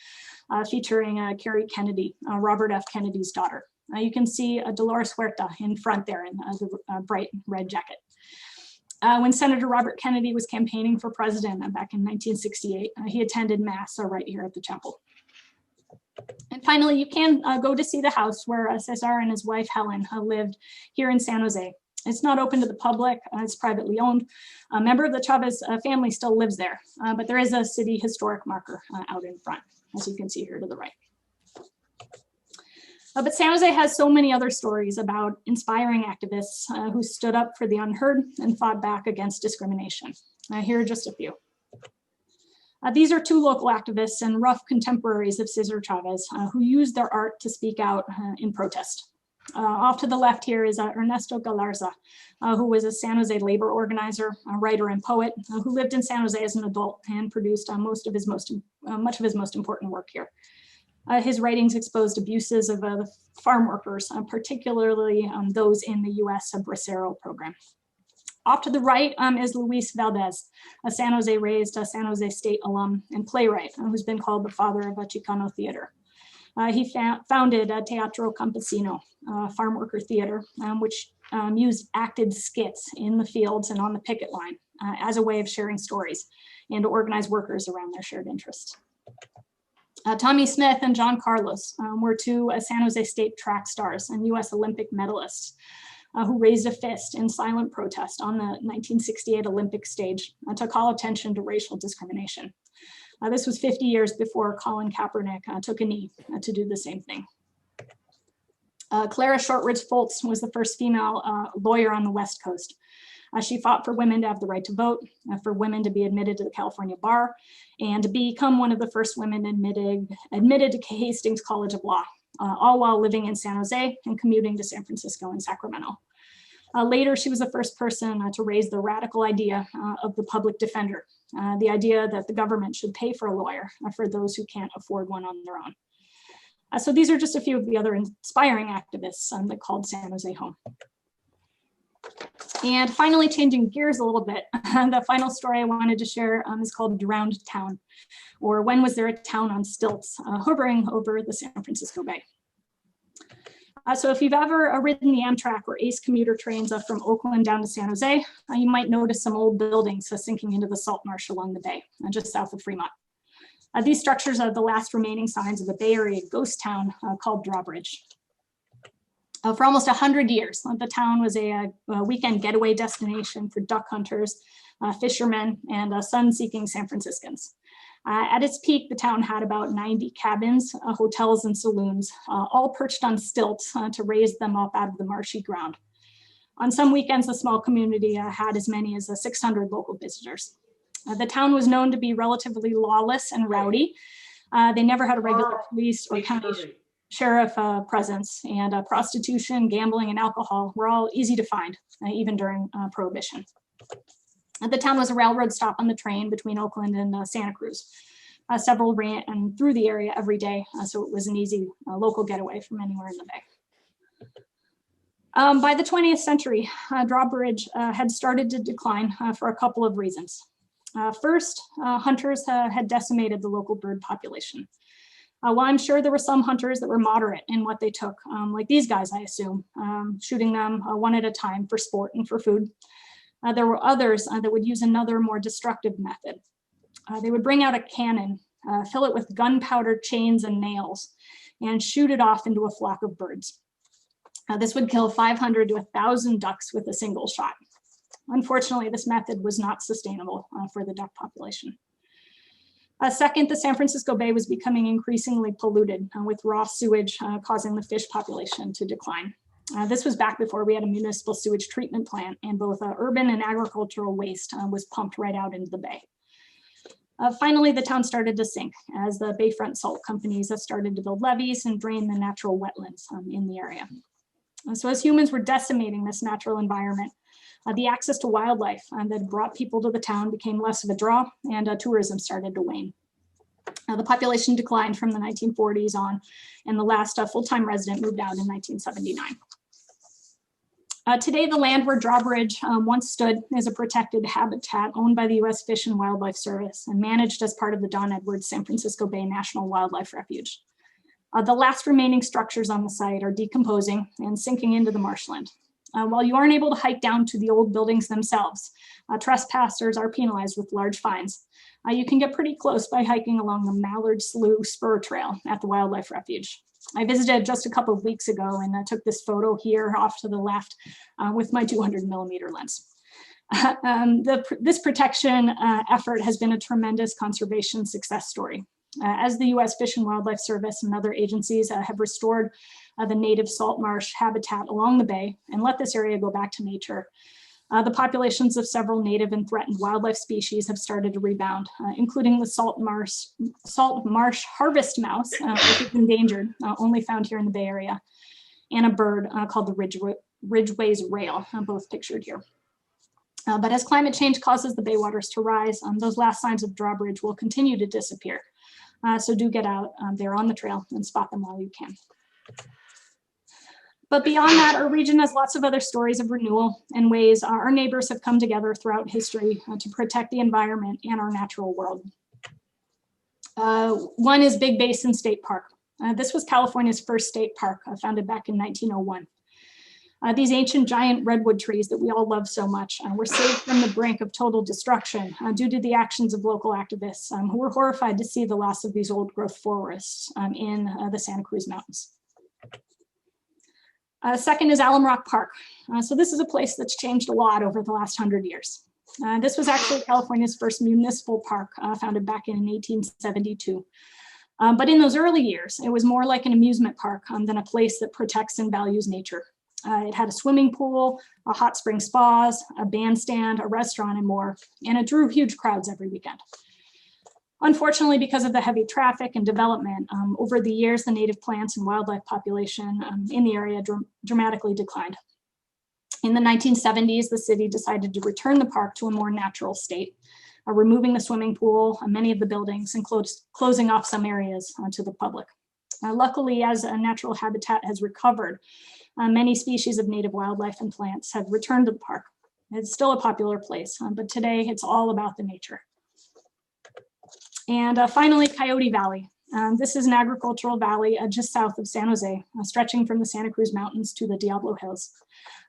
S8: featuring Carrie Kennedy, Robert F. Kennedy's daughter. You can see Dolores Huerta in front there in the bright red jacket. When Senator Robert Kennedy was campaigning for president back in 1968, he attended Mass right here at the chapel. And finally, you can go to see the house where Cesar and his wife Helen lived here in San Jose. It's not open to the public, it's privately owned. A member of the Chavez family still lives there, but there is a city historic marker out in front, as you can see here to the right. But San Jose has so many other stories about inspiring activists who stood up for the unheard and fought back against discrimination. Here are just a few. These are two local activists and rough contemporaries of Cesar Chavez who used their art to speak out in protest. Off to the left here is Ernesto Galarza, who was a San Jose labor organizer, a writer and poet, who lived in San Jose as an adult and produced much of his most important work here. His writings exposed abuses of farm workers, particularly those in the US Bracero program. Off to the right is Luis Valdez, a San Jose raised San Jose State alum and playwright who's been called the father of Chicano theater. He founded Teatro Campesino, farm worker theater, which used acted skits in the fields and on the picket line as a way of sharing stories and to organize workers around their shared interests. Tommy Smith and John Carlos were two San Jose State track stars and US Olympic medalists who raised a fist in silent protest on the 1968 Olympic stage to call attention to racial discrimination. This was 50 years before Colin Kaepernick took a knee to do the same thing. Clara Shortridge Foltz was the first female lawyer on the West Coast. She fought for women to have the right to vote, for women to be admitted to the California bar, and to become one of the first women admitted to Hastings College of Law, all while living in San Jose and commuting to San Francisco and Sacramento. Later, she was the first person to raise the radical idea of the public defender, the idea that the government should pay for a lawyer for those who can't afford one on their own. So these are just a few of the other inspiring activists that called San Jose home. And finally, changing gears a little bit, the final story I wanted to share is called Drowned Town, or When Was There a Town on Stilts, hovering over the San Francisco Bay. So if you've ever ridden the Amtrak or ACE commuter trains from Oakland down to San Jose, you might notice some old buildings sinking into the salt marsh along the bay, just south of Fremont. These structures are the last remaining signs of a Bay Area ghost town called Drawbridge. For almost 100 years, the town was a weekend getaway destination for duck hunters, fishermen, and sun-seeking San Franciscans. At its peak, the town had about 90 cabins, hotels, and saloons, all perched on stilts to raise them up out of the marshy ground. On some weekends, the small community had as many as 600 local visitors. The town was known to be relatively lawless and rowdy. They never had a regular police or county sheriff presence, and prostitution, gambling, and alcohol were all easy to find, even during Prohibition. The town was a railroad stop on the train between Oakland and Santa Cruz. Several ran through the area every day, so it was an easy local getaway from anywhere in the bay. By the 20th century, Drawbridge had started to decline for a couple of reasons. First, hunters had decimated the local bird population. While I'm sure there were some hunters that were moderate in what they took, like these guys, I assume, shooting them one at a time for sport and for food. There were others that would use another more destructive method. They would bring out a cannon, fill it with gunpowder, chains, and nails, and shoot it off into a flock of birds. This would kill 500 to 1,000 ducks with a single shot. Unfortunately, this method was not sustainable for the duck population. Second, the San Francisco Bay was becoming increasingly polluted with raw sewage causing the fish population to decline. This was back before we had a municipal sewage treatment plant, and both urban and agricultural waste was pumped right out into the bay. Finally, the town started to sink as the bayfront salt companies started to build levees and drain the natural wetlands in the area. So as humans were decimating this natural environment, the access to wildlife that brought people to the town became less of a draw, and tourism started to wane. The population declined from the 1940s on, and the last full-time resident moved out in 1979. Today, the land where Drawbridge once stood is a protected habitat owned by the U.S. Fish and Wildlife Service and managed as part of the Don Edwards San Francisco Bay National Wildlife Refuge. The last remaining structures on the site are decomposing and sinking into the marshland. While you aren't able to hike down to the old buildings themselves, trespassers are penalized with large fines. You can get pretty close by hiking along the Mallard Slough Spur Trail at the Wildlife Refuge. I visited just a couple of weeks ago and took this photo here off to the left with my 200mm lens. This protection effort has been a tremendous conservation success story. As the U.S. Fish and Wildlife Service and other agencies have restored the native salt marsh habitat along the bay and let this area go back to nature, the populations of several native and threatened wildlife species have started to rebound, including the salt marsh harvest mouse, which is endangered, only found here in the Bay Area, and a bird called the Ridgway's rail, both pictured here. But as climate change causes the bay waters to rise, those last signs of Drawbridge will continue to disappear. So do get out there on the trail and spot them while you can. But beyond that, our region has lots of other stories of renewal and ways our neighbors have come together throughout history to protect the environment and our natural world. One is Big Basin State Park. This was California's first state park, founded back in 1901. These ancient giant redwood trees that we all love so much were saved from the brink of total destruction due to the actions of local activists who were horrified to see the loss of these old growth forests in the Santa Cruz Mountains. Second is Alum Rock Park. So this is a place that's changed a lot over the last 100 years. This was actually California's first municipal park, founded back in 1872. But in those early years, it was more like an amusement park than a place that protects and values nature. It had a swimming pool, a hot spring spas, a bandstand, a restaurant, and more, and it drew huge crowds every weekend. Unfortunately, because of the heavy traffic and development, over the years, the native plants and wildlife population in the area dramatically declined. In the 1970s, the city decided to return the park to a more natural state, removing the swimming pool, many of the buildings, and closing off some areas to the public. Luckily, as a natural habitat has recovered, many species of native wildlife and plants have returned to the park. It's still a popular place, but today it's all about the nature. And finally, Coyote Valley. This is an agricultural valley just south of San Jose, stretching from the Santa Cruz Mountains to the Diablo Hills.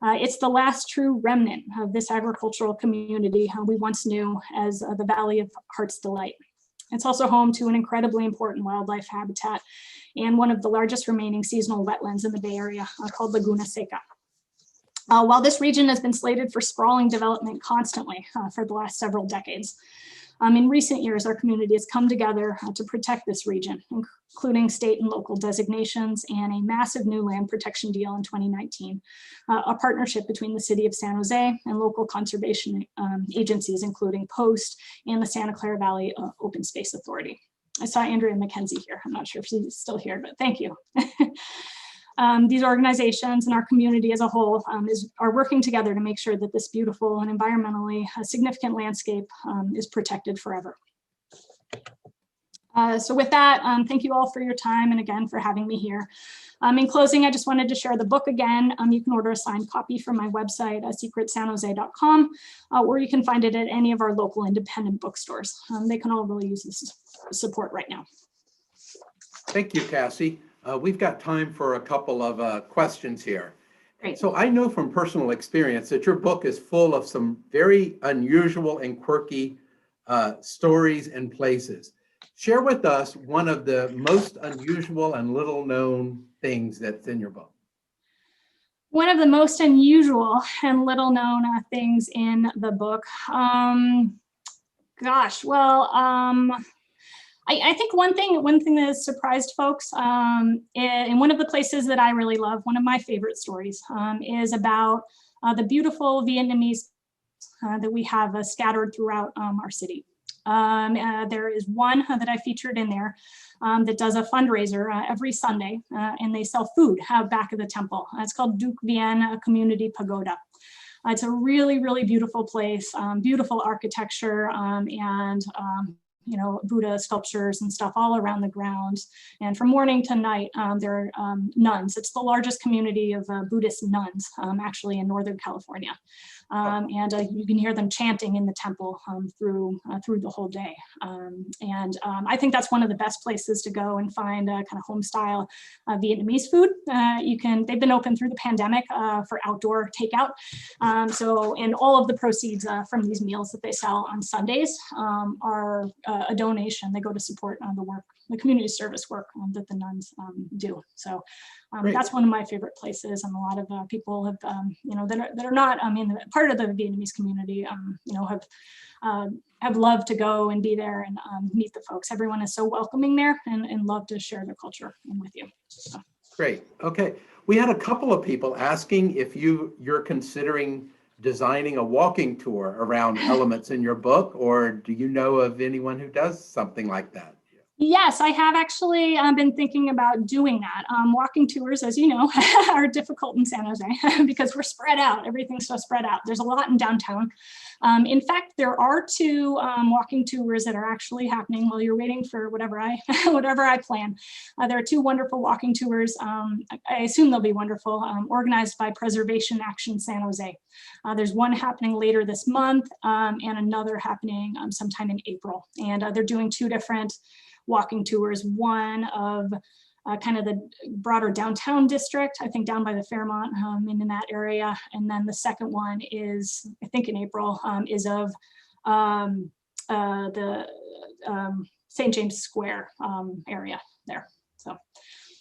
S8: It's the last true remnant of this agricultural community we once knew as the Valley of Heart's Delight. It's also home to an incredibly important wildlife habitat and one of the largest remaining seasonal wetlands in the Bay Area called Laguna Seca. While this region has been slated for sprawling development constantly for the last several decades, in recent years, our community has come together to protect this region, including state and local designations and a massive new land protection deal in 2019, a partnership between the city of San Jose and local conservation agencies, including POST and the Santa Clara Valley Open Space Authority. I saw Andrea McKenzie here. I'm not sure if she's still here, but thank you. These organizations and our community as a whole are working together to make sure that this beautiful and environmentally significant landscape is protected forever. So with that, thank you all for your time and again for having me here. In closing, I just wanted to share the book again. You can order a signed copy from my website, secretsanjose.com, or you can find it at any of our local independent bookstores. They can all really use this support right now.
S7: Thank you, Cassie. We've got time for a couple of questions here.
S8: Great.
S7: So I know from personal experience that your book is full of some very unusual and quirky stories and places. Share with us one of the most unusual and little known things that's in your book.
S8: One of the most unusual and little known things in the book. I think one thing that has surprised folks, and one of the places that I really love, one of my favorite stories, is about the beautiful Vietnamese that we have scattered throughout our city. There is one that I featured in there that does a fundraiser every Sunday, and they sell food out back of the temple. It's called Duc Bien Community Pagoda. It's a really, really beautiful place, beautiful architecture, and Buddha sculptures and stuff all around the grounds. And from morning to night, there are nuns. It's the largest community of Buddhist nuns, actually in Northern California. And you can hear them chanting in the temple through the whole day. I think that's one of the best places to go and find kind of home style Vietnamese food. They've been open through the pandemic for outdoor takeout. And all of the proceeds from these meals that they sell on Sundays are a donation. They go to support the community service work that the nuns do. So that's one of my favorite places, and a lot of people have, that are not part of the Vietnamese community, have loved to go and be there and meet the folks. Everyone is so welcoming there and love to share their culture with you. So.
S7: Great. Okay. We had a couple of people asking if you're considering designing a walking tour around elements in your book, or do you know of anyone who does something like that?
S8: Yes, I have actually been thinking about doing that. Walking tours, as you know, are difficult in San Jose because we're spread out. Everything's so spread out. There's a lot in downtown. In fact, there are two walking tours that are actually happening while you're waiting for whatever I plan. There are two wonderful walking tours. I assume they'll be wonderful, organized by Preservation Action San Jose. There's one happening later this month and another happening sometime in April. And they're doing two different walking tours, one of kind of the broader downtown district, I think down by the Fairmont and in that area. And then the second one is, I think in April, is of the St. James Square area there. So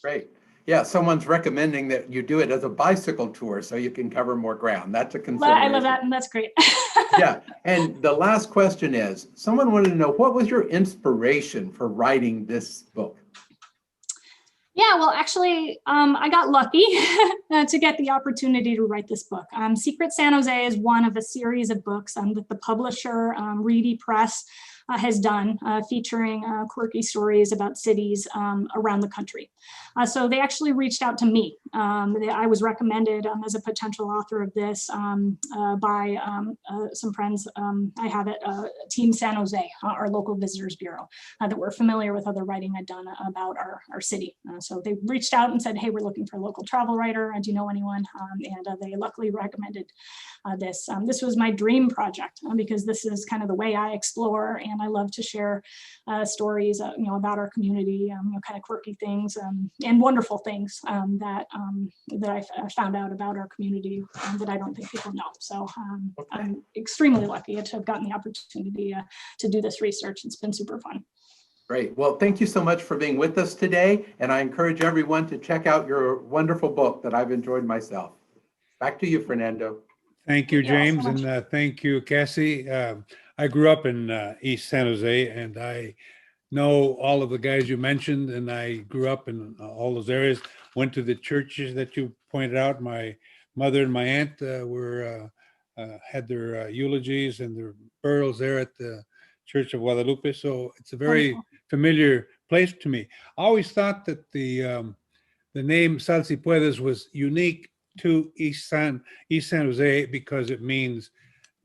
S7: Great. Yeah, someone's recommending that you do it as a bicycle tour so you can cover more ground. That's a consideration.
S8: I love that, and that's great.
S7: Yeah, and the last question is, someone wanted to know, what was your inspiration for writing this book?
S8: Yeah, well, actually, I got lucky to get the opportunity to write this book. Secret San Jose is one of a series of books that the publisher, Reedy Press, has done, featuring quirky stories about cities around the country. So they actually reached out to me. I was recommended as a potential author of this by some friends I have at Team San Jose, our local visitors bureau, that were familiar with other writing I'd done about our city. So they reached out and said, hey, we're looking for a local travel writer. Do you know anyone? And they luckily recommended this. This was my dream project because this is kind of the way I explore, and I love to share stories, about our community, kind of quirky things and wonderful things that I found out about our community that I don't think people know. So I'm extremely lucky to have gotten the opportunity to do this research. It's been super fun.
S7: Great. Well, thank you so much for being with us today. And I encourage everyone to check out your wonderful book that I've enjoyed myself. Back to you, Fernando.
S1: Thank you,
S8: Thank you all so
S1: James,
S8: much.
S1: and thank you, Cassie. I grew up in East San Jose, and I know all of the guys you mentioned, and I grew up in all those areas, went to the churches that you pointed out. My mother and my aunt had their eulogies and their burials there at the Church of Guadalupe, so it's a very
S8: Wonderful.
S1: familiar place to me. I always thought that the name Sal Si Puedes was unique to East San Jose because it means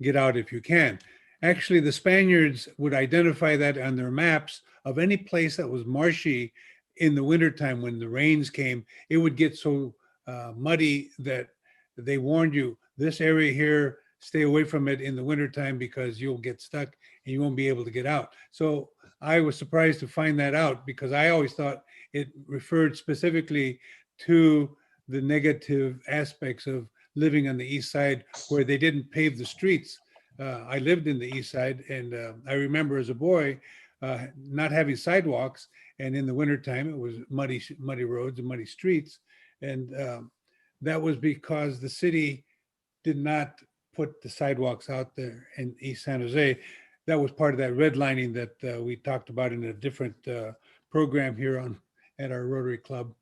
S1: get out if you can. Actually, the Spaniards would identify that on their maps of any place that was marshy in the wintertime when the rains came. It would get so muddy that they warned you, this area here, stay away from it in the wintertime because you'll get stuck and you won't be able to get out. So I was surprised to find that out because I always thought it referred specifically to the negative aspects of living on the east side where they didn't pave the streets. I lived in the east side, and I remember as a boy not having sidewalks, and in the wintertime it was muddy roads and muddy streets, and that was because the city did not put the sidewalks out there in East San Jose. That was part of that redlining that we talked about in a different program here at our Rotary Club.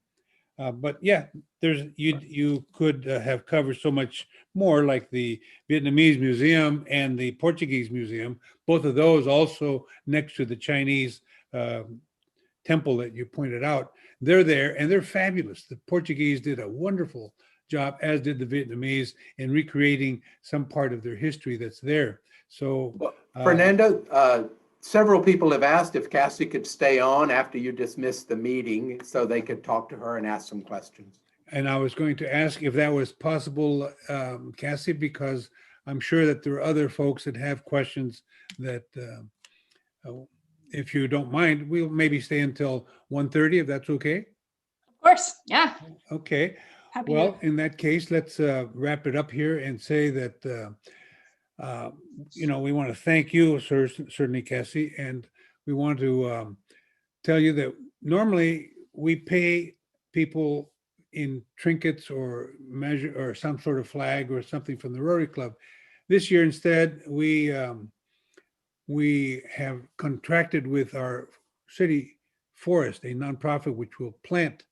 S1: But yeah, you could have covered so much more, like the Vietnamese Museum and the Portuguese Museum. Both of those also next to the Chinese temple that you pointed out. They're there and they're fabulous. The Portuguese did a wonderful job, as did the Vietnamese, in recreating some part of their history that's there. So,
S7: Well, Fernando, several people have asked if Cassie could stay on after you dismiss the meeting so they could talk to her and ask some questions.
S1: and I was going to ask if that was possible, Cassie, because I'm sure that there are other folks that have questions that, if you don't mind, we'll maybe stay until 1:30, if that's okay.
S8: Of course, yeah.
S1: Okay.
S8: Happy
S1: Well,
S8: to.
S1: in that case, let's wrap it up here and say that, we want to thank you, certainly, Cassie, and we want to tell you that normally we pay people in trinkets or measure or some sort of flag or something from the Rotary Club. This year, instead, we have contracted with our city forest, a nonprofit which will plant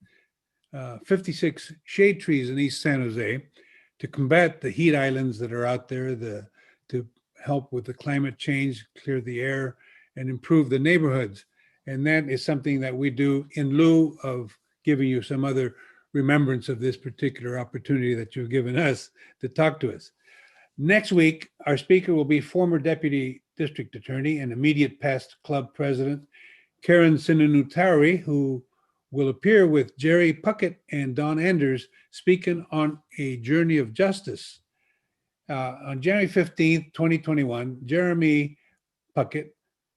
S1: 56 shade trees in East San Jose to combat the heat islands that are out there, to help with the climate change, clear the air, and improve the neighborhoods. And that is something that we do in lieu of giving you some other remembrance of this particular opportunity that you've given us to talk to us. Next week, our speaker will be former Deputy District Attorney and immediate past club president, Karen Sinanutari, who will appear with Jerry Puckett and Don Anders speaking on a journey of justice. On January 15th, 2021, Jeremy Puckett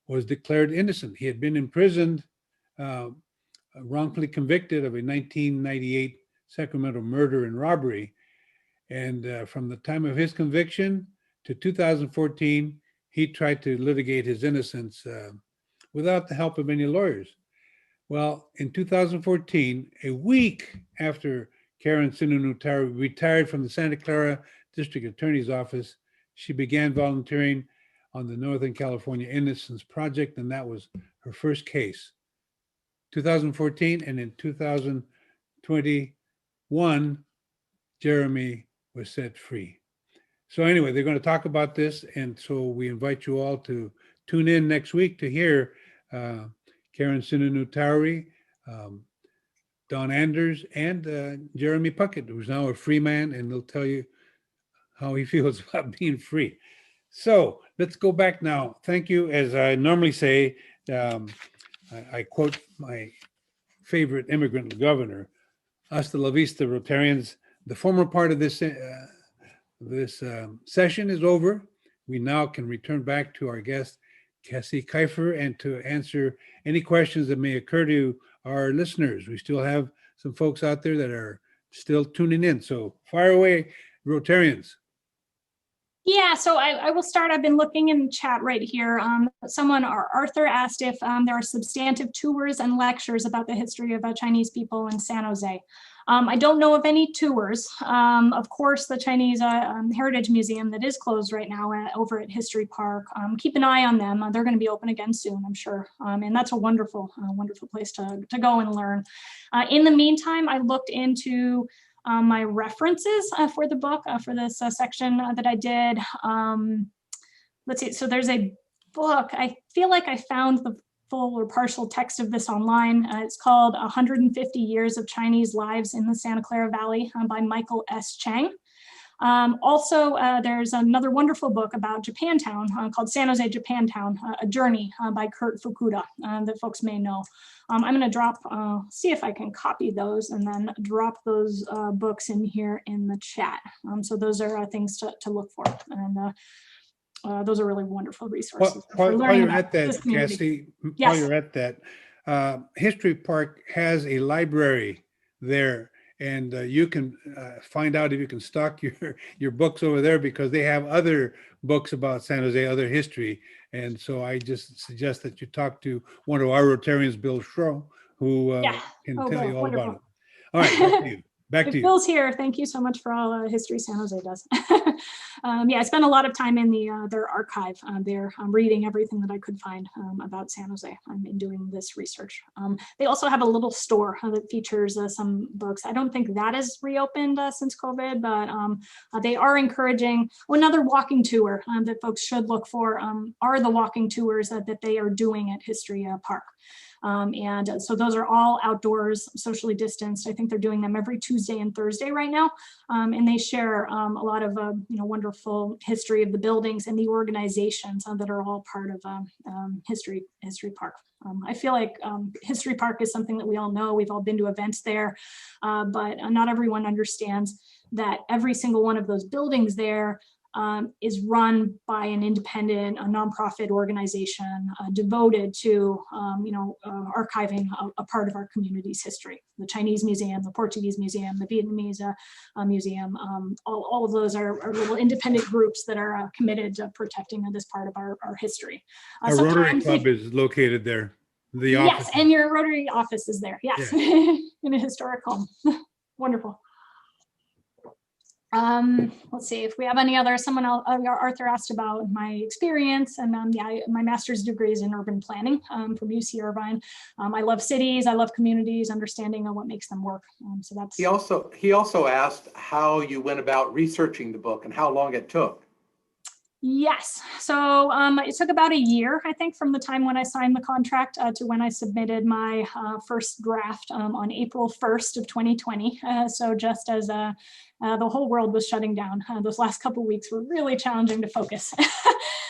S1: was declared innocent. He had been imprisoned wrongfully convicted of a 1998 Sacramento murder and robbery. And from the time of his conviction to 2014, he tried to litigate his innocence without the help of any lawyers. Well, in 2014, a week after Karen Sinunutari retired from the Santa Clara District Attorney's Office, she began volunteering on the Northern California Innocence Project, and that was her first case. 2014, and in 2021, Jeremy was set free. So anyway, they're going to talk about this, and so we invite you all to tune in next week to hear Karen Sinunutari, Don Anders, and Jeremy Puckett, who's now a free man, and they'll tell you how he feels about being free. So let's go back now. Thank you. As I normally say, I quote my favorite immigrant governor, "Hasta la vista, Rotarians." The formal part of this session is over. We now can return back to our guest, Cassie Kifer, and to answer any questions that may occur to our listeners. We still have some folks out there that are still tuning in. So fire away, Rotarians.
S8: Yeah, so I will start. I've been looking in the chat right here. Arthur asked if there are substantive tours and lectures about the history of Chinese people in San Jose. I don't know of any tours. Of course, the Chinese Heritage Museum that is closed right now over at History Park. Keep an eye on them. They're going to be open again soon, I'm sure. And that's a wonderful place to go and learn. In the meantime, I looked into my references for the book, for this section that I did. Let's see, so there's a book, I feel like I found the full or partial text of this online. It's called 150 Years of Chinese Lives in the Santa Clara Valley by Michael S. Chang. Also, there's another wonderful book about Japantown called San Jose Japantown, A Journey by Kurt Fukuda that folks may know. I'm going to drop, see if I can copy those and then drop those books in here in the chat. So those are things to look for. And those are really wonderful resources.
S1: While you're at that, Cassie,
S8: yes.
S1: While you're at that, History Park has a library there. And you can find out if you can stock your books over there, because they have other books about San Jose, other history. And so I just suggest that you talk to one of our Rotarians, Bill Schro, who can tell you all about it. All right, back to you. Back to you.
S8: Bill's here. Thank you so much for all history San Jose does. Yeah, I spent a lot of time in their archive there, reading everything that I could find about San Jose in doing this research. They also have a little store that features some books. I don't think that is reopened since COVID, but they are encouraging another walking tour that folks should look for are the walking tours that they are doing at History Park. And so those are all outdoors, socially distanced. I think they're doing them every Tuesday and Thursday right now. And they share a lot of wonderful history of the buildings and the organizations that are all part of History Park. I feel like History Park is something that we all know. We've all been to events there, but not everyone understands that every single one of those buildings there is run by an independent, a nonprofit organization devoted to, archiving a part of our community's history. The Chinese Museum, the Portuguese Museum, the Vietnamese Museum, all of those are little independent groups that are committed to protecting this part of our history.
S1: Our Rotary Club is located there. The office.
S8: Yes, and your Rotary office is there. Yes, yeah. In a historic home. Wonderful. Let's see if we have any other. Someone else, Arthur asked about my experience, and my master's degree is in urban planning from UC Irvine. I love cities, I love communities, understanding what makes them work. So that's.
S7: He also asked how you went about researching the book and how long it took.
S8: Yes, so it took about a year, I think, from the time when I signed the contract to when I submitted my first draft on April 1st of 2020. So just as the whole world was shutting down, those last couple of weeks were really challenging to focus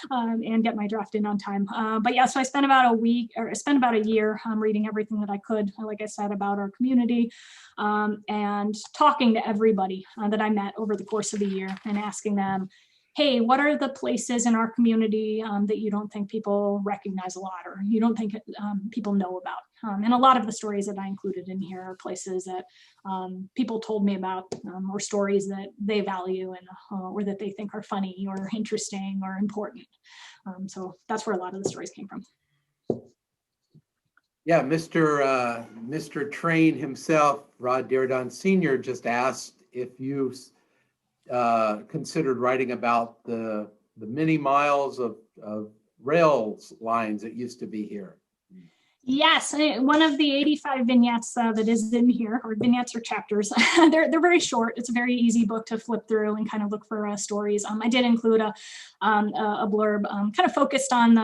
S8: and get my draft in on time. But yeah, so I spent about a year reading everything that I could, like I said, about our community and talking to everybody that I met over the course of the year and asking them, hey, what are the places in our community that you don't think people recognize a lot, or you don't think people know about? And a lot of the stories that I included in here are places that people told me about, or stories that they value and or that they think are funny or interesting or important. So that's where a lot of the stories came from.
S7: Yeah, Mr. Train himself, Rod Deardon Sr., just asked if you considered writing about the many miles of rail lines that used to be here.
S8: Yes, one of the 85 vignettes that is in here, or vignettes or chapters, they're very short. It's a very easy book to flip through and kind of look for stories. I did include a blurb kind of focused on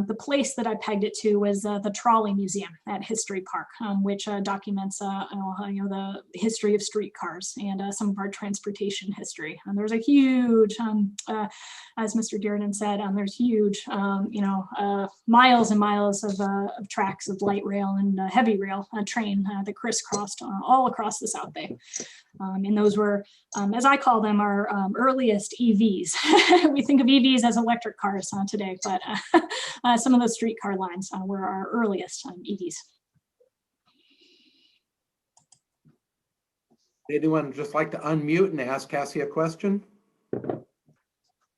S8: the place that I pegged it to was the Trolley Museum at History Park, which documents the history of streetcars and some of our transportation history. And there's a huge, as Mr. Dearden said, there's huge, miles and miles of tracks of light rail and heavy rail train that crisscrossed all across the South Bay. And those were, as I call them, our earliest EVs. We think of EVs as electric cars today, but some of those streetcar lines were our earliest EVs.
S7: Anyone just like to unmute and ask Cassie a question?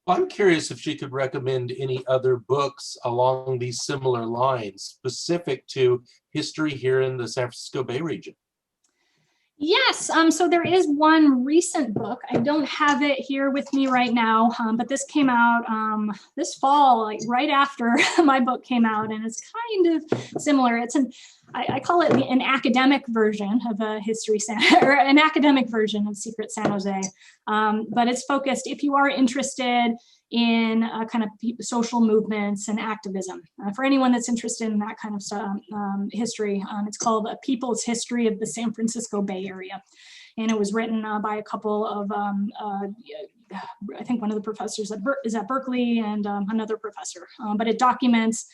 S9: I'm curious if she could recommend any other books along these similar lines, specific to history here in the San Francisco Bay region.
S8: Yes, so there is one recent book. I don't have it here with me right now, but this came out this fall, like right after my book came out, and it's kind of similar. It's I call it an academic version of a history, or an academic version of Secret San Jose, but it's focused, if you are interested in kind of social movements and activism. For anyone that's interested in that kind of stuff, history, it's called A People's History of the San Francisco Bay Area. And it was written by a couple of, I think one of the professors is at Berkeley and another professor, but it documents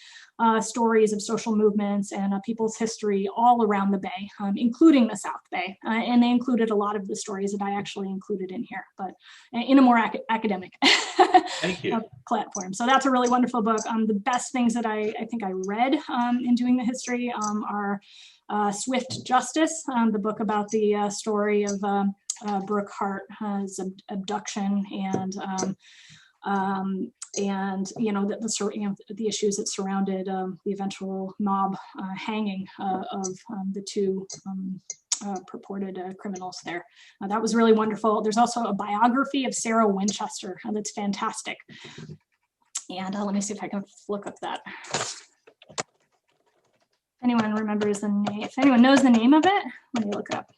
S8: stories of social movements and people's history all around the Bay, including the South Bay. And they included a lot of the stories that I actually included in here, but in a more academic
S9: Thank you.
S8: platform. So that's a really wonderful book. The best things that I think I read in doing the history are Swift Justice, the book about the story of Brooke Hart's abduction and the issues that surrounded the eventual mob hanging of the two purported criminals there. That was really wonderful. There's also a biography of Sarah Winchester that's fantastic. And let me see if I can look up that. Anyone remembers the name? If anyone knows the name of it, let me look it up.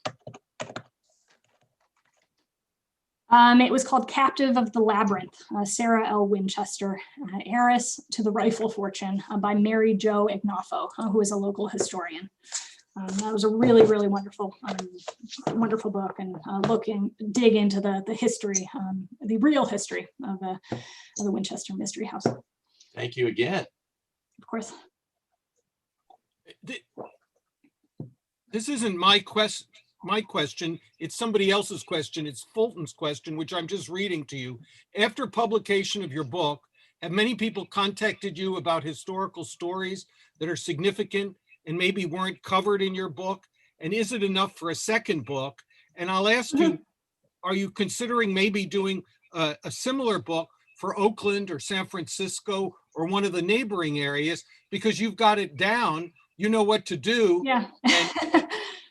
S8: It was called Captive of the Labyrinth, Sarah L. Winchester, Heiress to the Rifle Fortune by Mary Jo Ignafo, who is a local historian. That was a really, really wonderful, wonderful book, and dig into the history, the real history of the Winchester Mystery House.
S9: Thank you again.
S8: Of course.
S10: This isn't my question, it's somebody else's question. It's Fulton's question, which I'm just reading to you. After publication of your book, have many people contacted you about historical stories that are significant and maybe weren't covered in your book? And is it enough for a second book? And I'll ask you, are you considering maybe doing a similar book for Oakland or San Francisco or one of the neighboring areas? Because you've got it down, you know what to do.
S8: Yeah.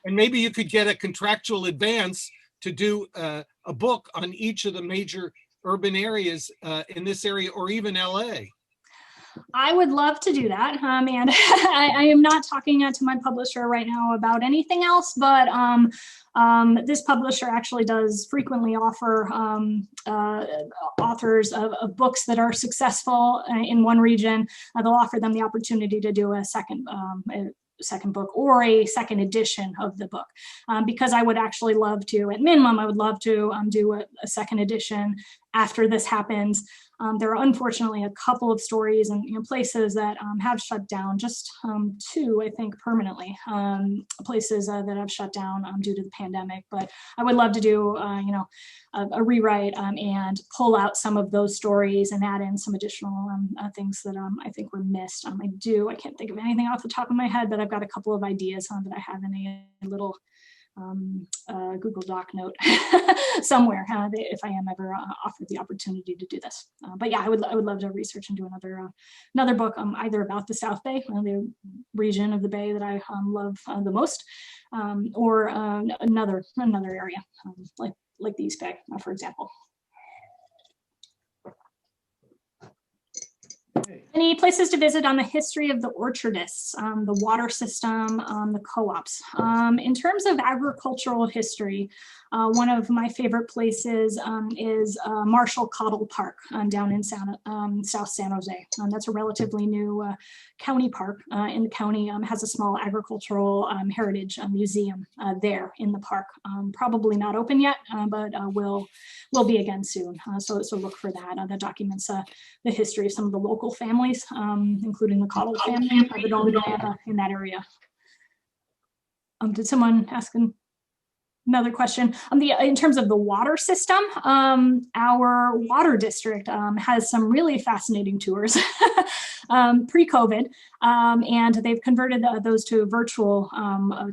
S10: And maybe you could get a contractual advance to do a book on each of the major urban areas in this area, or even LA.
S8: I would love to do that. And I am not talking to my publisher right now about anything else, but this publisher actually does frequently offer authors of books that are successful in one region. They'll offer them the opportunity to do a second book or a second edition of the book, because I would actually love to, at minimum, I would love to do a second edition after this happens. There are unfortunately a couple of stories and places that have shut down, just 2, I think, permanently, places that have shut down due to the pandemic. But I would love to do, a rewrite and pull out some of those stories and add in some additional things that I think were missed. I can't think of anything off the top of my head, but I've got a couple of ideas that I have in a little Google Doc note somewhere if I am ever offered the opportunity to do this. But yeah, I would love to research and do another book either about the South Bay, the region of the Bay that I love the most, or another area like the East Bay, for example. Any places to visit on the history of the orchardists, the water system, the co-ops. In terms of agricultural history, one of my favorite places is Marshall Cottle Park down in South San Jose. That's a relatively new county park in the county. Has a small agricultural heritage museum there in the park. Probably not open yet, but will be again soon. So look for that. That documents the history of some of the local families, including the Cottle family that owned land in that area. Did someone ask another question? In terms of the water system, our water district has some really fascinating tours pre-COVID, and they've converted those to virtual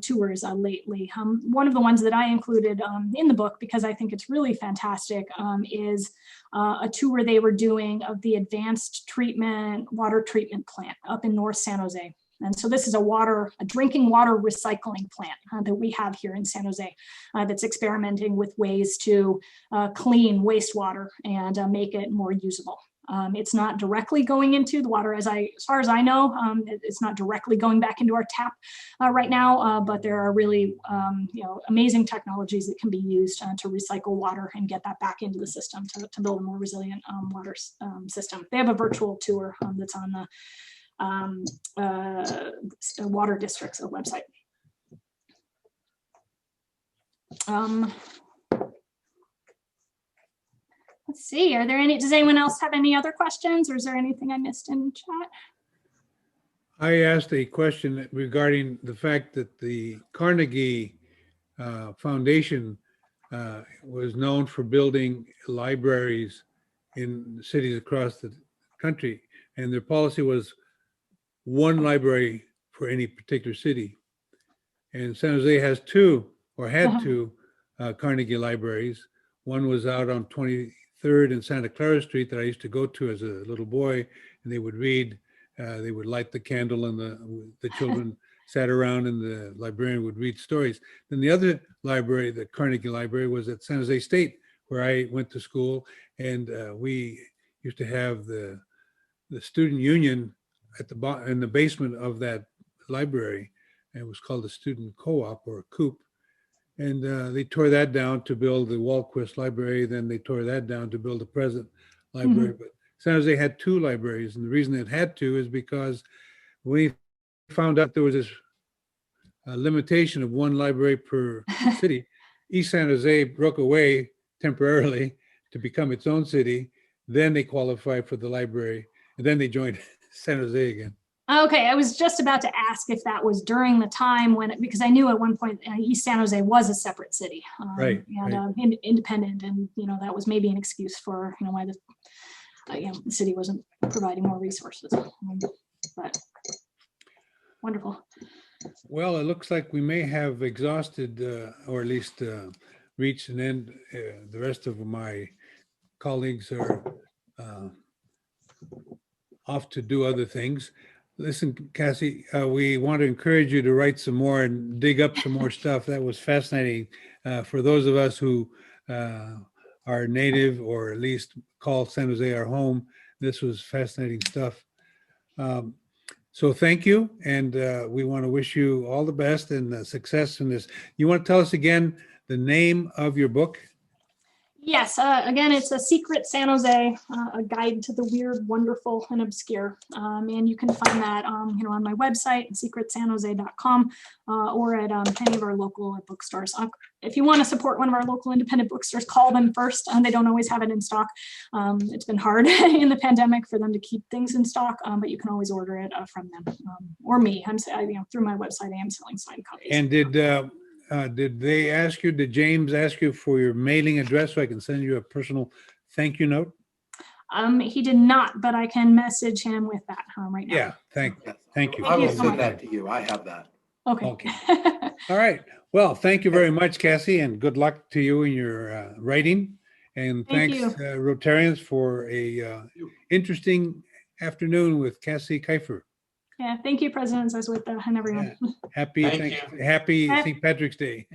S8: tours lately. One of the ones that I included in the book, because I think it's really fantastic, is a tour they were doing of the advanced water treatment plant up in North San Jose. And so this is a drinking water recycling plant that we have here in San Jose that's experimenting with ways to clean wastewater and make it more usable. It's not directly going into the water, as far as I know, it's not directly going back into our tap right now, but there are really amazing technologies that can be used to recycle water and get that back into the system to build a more resilient water system. They have a virtual tour that's on the water district's website. Let's see, does anyone else have any other questions, or is there anything I missed in chat?
S1: I asked a question regarding the fact that the Carnegie Foundation was known for building libraries in cities across the country, and their policy was one library for any particular city. And San Jose has two, or had two, Carnegie libraries. One was out on 23rd and Santa Clara Street that I used to go to as a little boy, and they would read. They would light the candle, and the children sat around, and the librarian would read stories. Then the other library, the Carnegie Library, was at San Jose State, where I went to school, and we used to have the student union in the basement of that library. It was called the Student Co-op, or a coop. And they tore that down to build the Walquist Library. Then they tore that down to build the present library. But San Jose had two libraries. And the reason it had to is because we found out there was this limitation of one library per city. East San Jose broke away temporarily to become its own city. Then they qualified for the library. And then they joined San Jose again.
S8: Okay, I was just about to ask if that was during the time because I knew at one point East San Jose was a separate city,
S1: right.
S8: Independent, and that was maybe an excuse for why the city wasn't providing more resources. But wonderful.
S1: Well, it looks like we may have exhausted, or at least reached an end. The rest of my colleagues are off to do other things. Listen, Cassie, we want to encourage you to write some more and dig up some more stuff. That was fascinating for those of us who are native, or at least call San Jose our home. This was fascinating stuff. So thank you. And we want to wish you all the best and success in this. You want to tell us again the name of your book?
S8: Yes, again, it's a secret San Jose, a guide to the weird, wonderful, and obscure. And you can find that, on my website, secretsanjose.com, or at any of our local bookstores. If you want to support one of our local independent bookstores, call them first. They don't always have it in stock. It's been hard in the pandemic for them to keep things in stock, but you can always order it from them or me. Through my website, I am selling signed copies.
S1: And did James ask you for your mailing address so I can send you a personal thank you note?
S8: He did not, but I can message him with that right now.
S1: Yeah, thank you.
S7: I will
S8: you so
S7: send
S8: much.
S7: that to you. I have that.
S8: Okay.
S1: Okay. All right. Well, thank you very much, Cassie, and good luck to you in your writing. And
S8: Thank
S1: thanks,
S8: you.
S1: Rotarians, for a interesting afternoon with Cassie Kifer.
S8: Yeah, thank you, President Zezwit, and everyone.
S1: Happy
S9: Thank you.
S1: St. Patrick's Day.